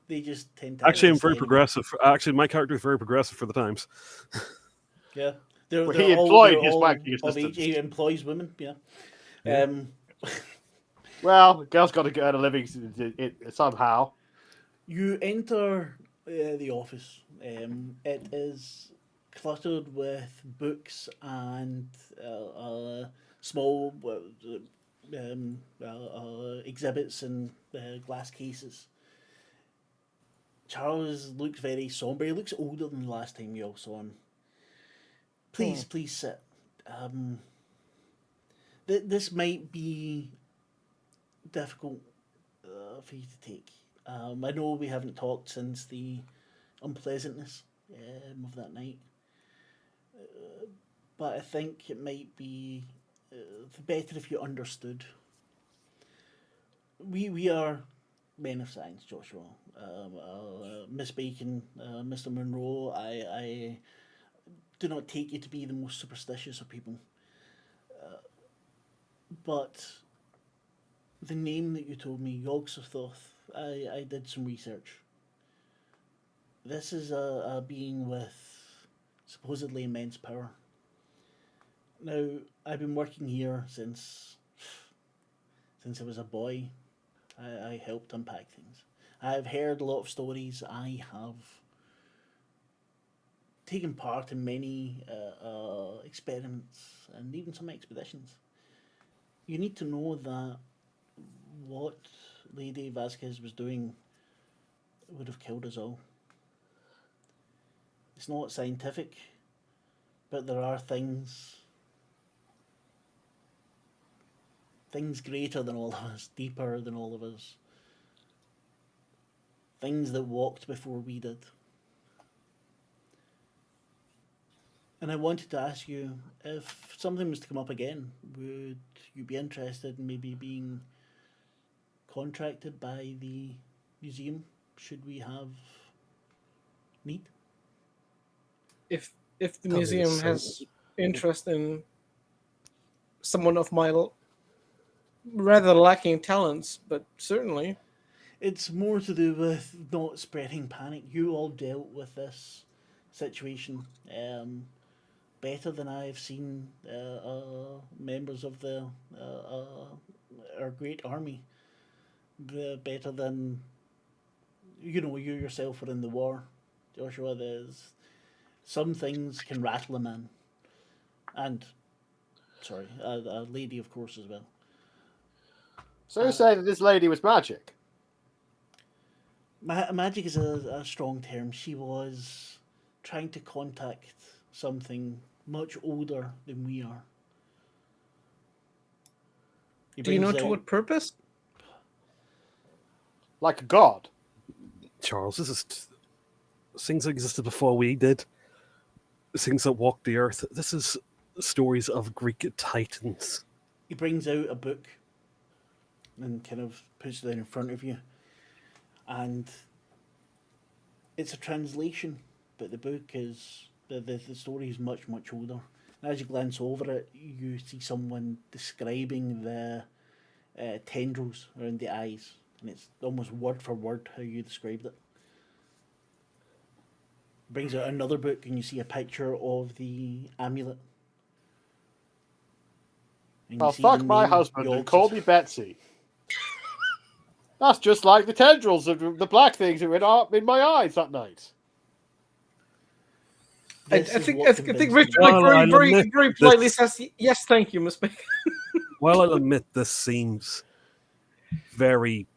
They just tend to Actually, I'm act very slightly- progressive. Actually, my character is very progressive for the times. Yeah, they're, Well, they're he all, employed they're his all wanking of assistants. age. He employs women. Yeah. Yeah. Well, the girl's got to earn a living somehow. You enter the office. It is cluttered with books and small exhibits in glass cases. Charles looks very somber. He looks older than the last time you all saw him. Please sit. This might be difficult for you to take. I know we haven't talked since the unpleasantness of that night, but I think it might be better if you understood. We are men of science, Joshua. Miss Bacon, Mr. Monroe. I do not take you to be the most superstitious of people, but the name that you told me, Yogg-Sothoth, I did some research. This is a being with supposedly immense power. Now, I've been working here since I was a boy. I helped unpack things. I've heard a lot of stories. I have taken part in many experiments and even some expeditions. You need to know that what Lady Vasquez was doing would have killed us all. It's not scientific, but there are things greater than all of us, deeper than all of us, things that walked before we did. And I wanted to ask you, if something was to come up again, would you be interested in maybe being contracted by the museum should we have need? If the That makes museum has sense. interest in someone of my rather lacking talents, but certainly. It's more to do with not spreading panic. You all dealt with this situation better than I've seen members of the our great army. Better than you yourself were in the war. Joshua. There's some things can rattle a man, and sorry, a lady, of course, as well. So you're saying that this lady was magic? Magic is a strong term. She was trying to contact something much older than we are. Do you know to what purpose? Like a god? Charles, this is things that existed before we did. Things that walked the earth. This is stories of Greek titans. He brings out a book and kind of puts it in front of you. And it's a translation, but the book is, the story is much, much older. And as you glance over it, you see someone describing the tendrils around the eyes. And it's almost word for word how you described it. Brings out another book and you see a picture of the amulet. And Well, fuck my husband and call me Betsy. That's just like the tendrils of the black things that were in my eyes that night. I think Richard very politely says, yes, thank you, Miss Bacon. Well, I'll admit this seems very...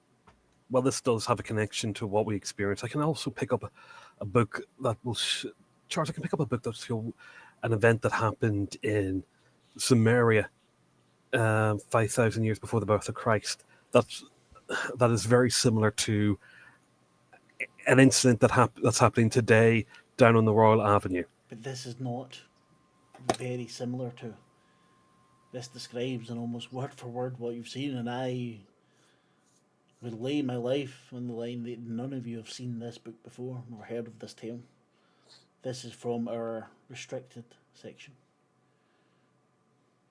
Well, this does have a connection to what we experience. I can also pick up a book that will... Charles, I can pick up a book that's an event that happened in Samaria 5,000 years before the birth of Christ. That is very similar to an incident that's happening today down on the Royal Avenue. But this is not very similar to. This describes in almost word for word what you've seen, and I would lay my life on the line that none of you have seen this book before nor heard of this tale. This is from our restricted section.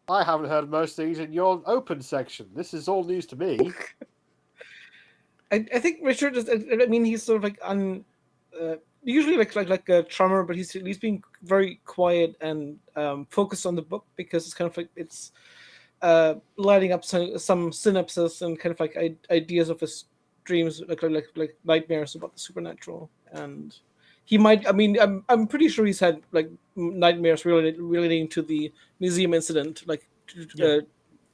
I haven't heard most things in your open section. This is all news to me. I think Richard is. I mean, he's sort of like usually like a trummer, but he's being very quiet and focused on the book because it's kind of like it's lighting up some synapses and kind of like ideas of his dreams, like nightmares about the supernatural. And he might. I mean, I'm pretty sure he's had like nightmares relating to the museum incident, like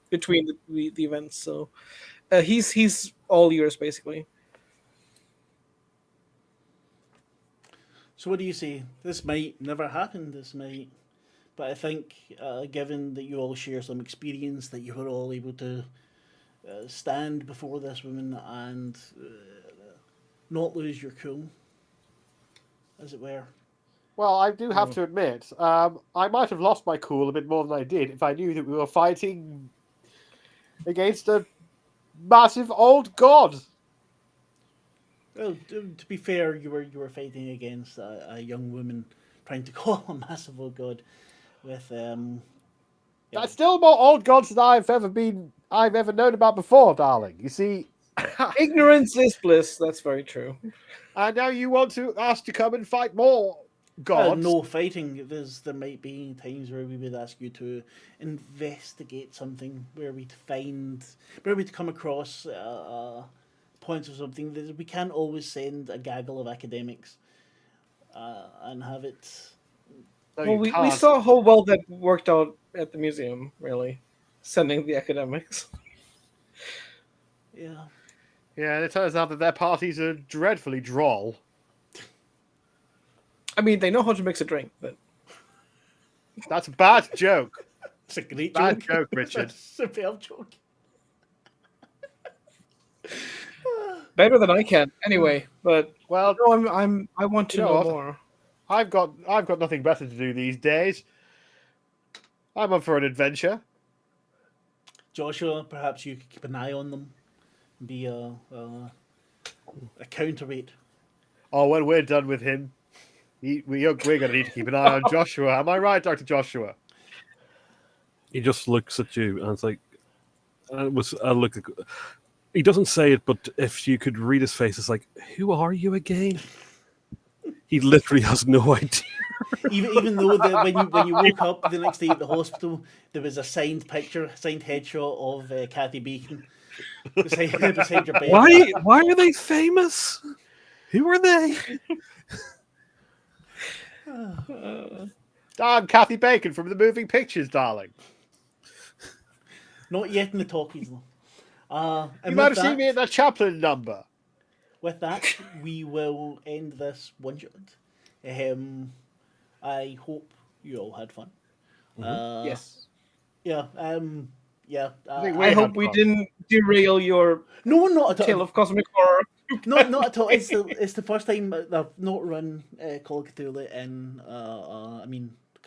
between the events. So. He's all yours, basically. So what do you say? This might never happen, but I think given that you all share some experience, that you were all able to stand before this woman and not lose your cool, as it were. Well, I do have to admit, I might have lost my cool a bit more than I did if I knew that we were fighting against a massive old god. Well, to be fair, you were fighting against a young woman trying to call a massive old god with That's still more old gods than I've ever known about before, darling. You see, ignorance is bliss. That's very true. And now you want to ask to come and fight more gods? No fighting. There might be times where we would ask you to investigate something, where we'd come across points of something. We can't always send a gaggle of academics and have it. Well, we saw how well that worked out at the museum. Really, sending the academics. Yeah. Yeah, and it turns out that their parties are dreadfully droll. I mean, they know how to mix a drink, but that's a bad joke. It's a great bad joke, Richard. Superb joke. Better than I can, anyway. But well, no, I want to know more. I've got nothing better to do these days. I'm up for an adventure. Joshua, perhaps you could keep an eye on them, and be a counterweight. Oh, when we're done with him, we're going to need to keep an eye on Joshua. Am I right, Dr. Joshua? He just looks at you and it's like, he doesn't say it, but if you could read his face, it's like, who are you again? He literally has no idea. Even though when you woke up the next day at the hospital, there was a signed headshot of Kathy Bacon beside your bed. Why are they famous? Who are they? I'm Kathy Bacon from the moving pictures, darling. Not yet in the talkies, though. And You might have with seen me at that Chaplin number. with that, we will end this one shot. I hope you all had fun. Yes. Yeah. Yeah. I think I had hope we fun. didn't derail your No, not at all. tale of cosmic horror. Not at all. It's the first time I've not run Call of Cthulhu in a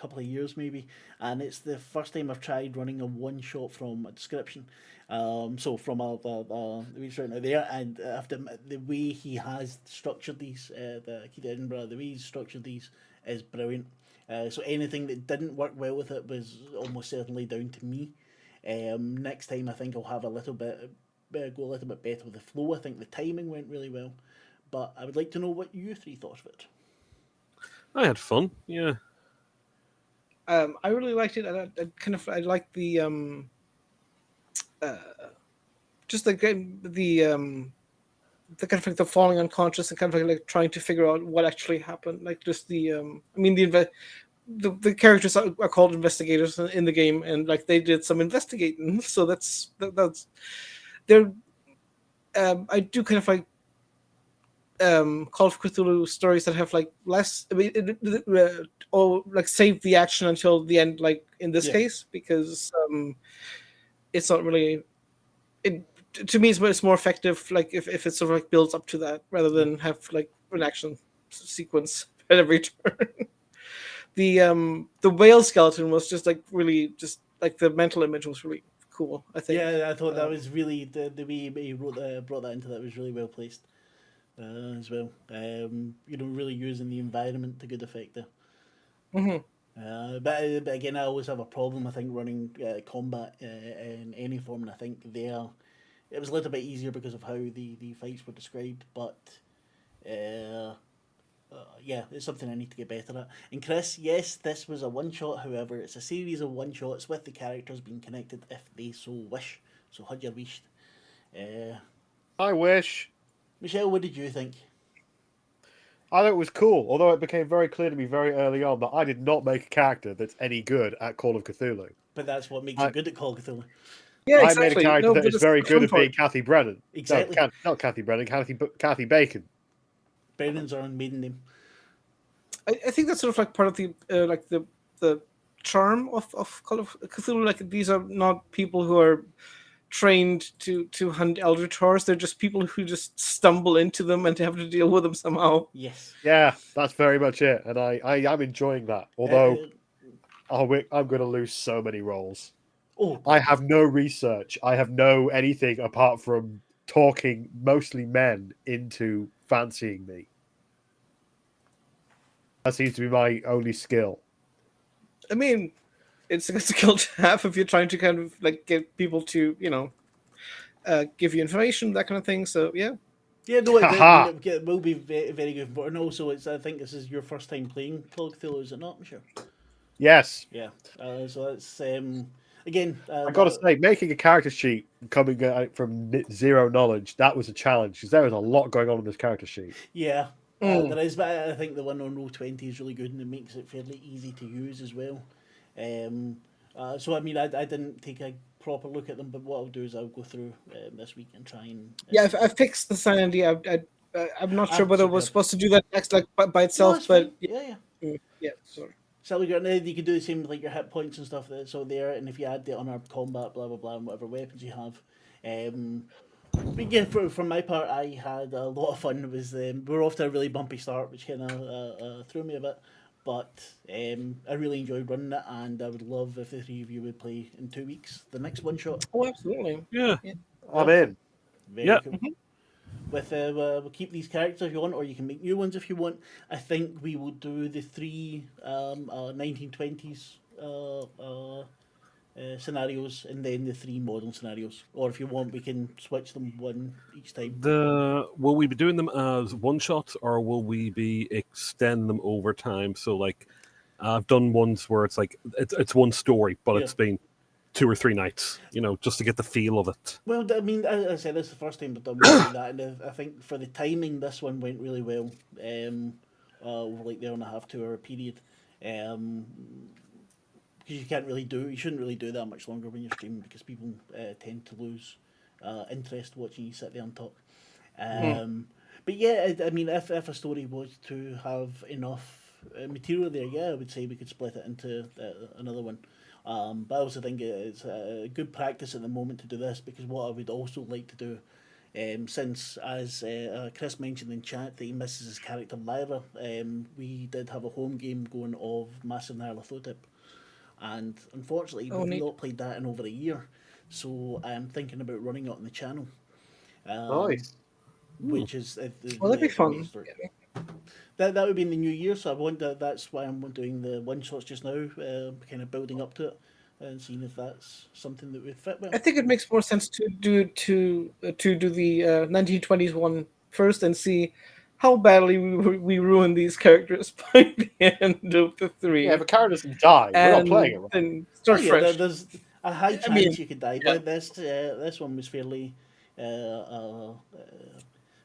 couple of years maybe, and it's the first time I've tried running a one shot from a description. So from the reach right now there, and I have to admit, the way he has structured these, the Key to Edinburgh, the way he's structured these is brilliant. So anything that didn't work well with it was almost certainly down to me. Next time I think I'll have a little bit go a little bit better with the flow. I think the timing went really well, but I would like to know what you three thought of it. I had fun. Yeah. I really liked it. I like the just the kind of like the falling unconscious and kind of like trying to figure out what actually happened. Like just the characters are called investigators in the game, and like they did some investigating. So that's they're I do kind of like Call of Cthulhu stories that have like less, or like save the action until the end, like in this case, because it's not really. To me, it's more effective. Like if it sort of like builds up to that rather than have like an action sequence at every turn. The whale skeleton was just like really just like the mental image was really cool. I think. Yeah, I thought that was really the way he brought that into that was really well placed as well. Really using the environment to good effect there. But again, I always have a problem. I think running combat in any form, and I think it was a little bit easier because of how the fights were described. But it's something I need to get better at. And Chris, yes, this was a one shot. However, it's a series of one shots with the characters being connected if they so wish. So had your wished. I wish. Michelle, what did you think? I thought it was cool, although it became very clear to me very early on that I did not make a character that's any good at Call of Cthulhu. But that's what makes you good at Call of Cthulhu. Yeah, I made a character that is very good at being Kathy Brennan. Exactly. No, not Kathy Brennan, Kathy Bacon. Brennan's our maiden name. I think that's sort of like part of the the charm of Call of Cthulhu. Like these are not people who are trained to hunt eldritch horrors. They're just people who just stumble into them and have to deal with them somehow. Yes. Yeah, that's very much it, and I'm enjoying that. Although I'm going to lose so many roles. Oh, I have no research. I have no anything apart from talking mostly men into fancying me. That seems to be my only skill. I mean, it's a good skill to have if you're trying to kind of like get people to, give you information, that kind of thing. So yeah. Yeah, no, it will be very, very good. But also, I think this is your first time playing Call of Cthulhu, is it not, Michelle? Yes. Yeah. So that's again. I got to say, making a character sheet coming from zero knowledge, that was a challenge because there was a lot going on in this character sheet. Yeah. There is, but I think the one on Roll20 is really good and it makes it fairly easy to use as well. So I mean, I didn't take a proper look at them, but what I'll do is I'll go through this week and try and. I fixed the sanity. I'm not sure whether it was supposed to do that next like by itself, no, but yeah. Sorry. So you can do the same with like your hit points and stuff that's out there, and if you add the unarmed combat, blah blah blah, and whatever weapons you have. But yeah, from my part, I had a lot of fun. It was we were off to a really bumpy start, which kind of threw me a bit. But I really enjoyed running it, and I would love if the three of you would play in 2 weeks. The next one shot. Oh, absolutely. Yeah. I'm in. Very cool. With we'll keep these characters if you want, or you can make new ones if you want. I think we will do the three 1920s scenarios and then the three modern scenarios. Or if you want, we can switch them one each time. Will we be doing them as one shots, or will we be extending them over time? So like, I've done ones where it's like it's one story, but it's been 2 or 3 nights, just to get the feel of it. Well, I mean, as I said, this is the first time we've done one like that, and I think for the timing, this one went really well. Like the 1.5 to 2 hour period. Because you shouldn't really do that much longer when you're streaming because people tend to lose interest watching you sit there and talk. But yeah, I mean, if a story was to have enough material there, yeah, I would say we could split it into another one. But I also think it's a good practice at the moment to do this because what I would also like to do, since as Chris mentioned in chat that he misses his character Lyra, we did have a home game going of Massive Nyarlathotep, and unfortunately Oh, we've neat. not played that in over a year, so I'm thinking about running it on the channel. Nice. Which is Well, that'd be the main fun. story. That would be in the new year, so I want that. That's why I'm doing the one shots just now, kind of building up to it and seeing if that's something that would fit well. I think it makes more sense to do the 1920s one first and see how badly we ruin these characters by the end of the three. Yeah, if a character doesn't die, we're not and playing it. Right? then Oh start yeah, fresh. there's a high I chance mean, you could die. yeah. This one was fairly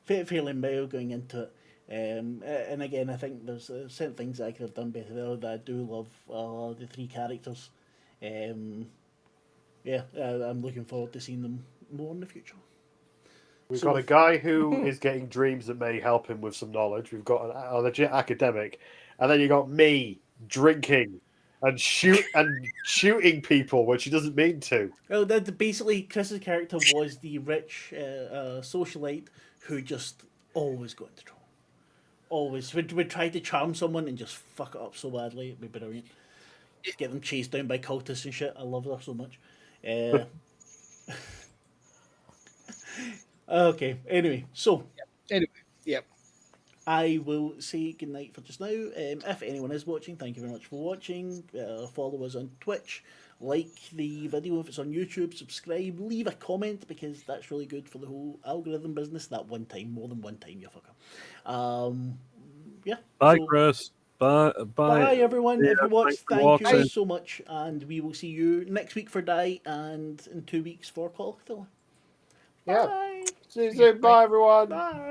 fairly mild going into it. And again, I think there's certain things I could have done better there that I do love the three characters. Yeah, I'm looking forward to seeing them more in the future. We've So- got a guy who is getting dreams that may help him with some knowledge. We've got a legit academic, and then you got me drinking and shooting people when she doesn't mean to. Well, basically, Chris's character was the rich socialite who just always got into trouble. Always would try to charm someone and just fuck it up so badly. It'd be brilliant. Get them chased down by cultists and shit. I love her so much. Okay. Anyway, so Anyway, yep. I will say goodnight for just now. If anyone is watching, thank you very much for watching. Follow us on Twitch. Like the video if it's on YouTube. Subscribe. Leave a comment because that's really good for the whole algorithm business. That one time, more than one time, you fucker. Yeah. Bye, so- Chris. Bye. Bye everyone. If you watched, thanks for thank you watching. so much, and we will see you next week for Die and in 2 weeks for Call of Cthulhu. Yeah. Bye. See you soon. Bye, everyone. Bye.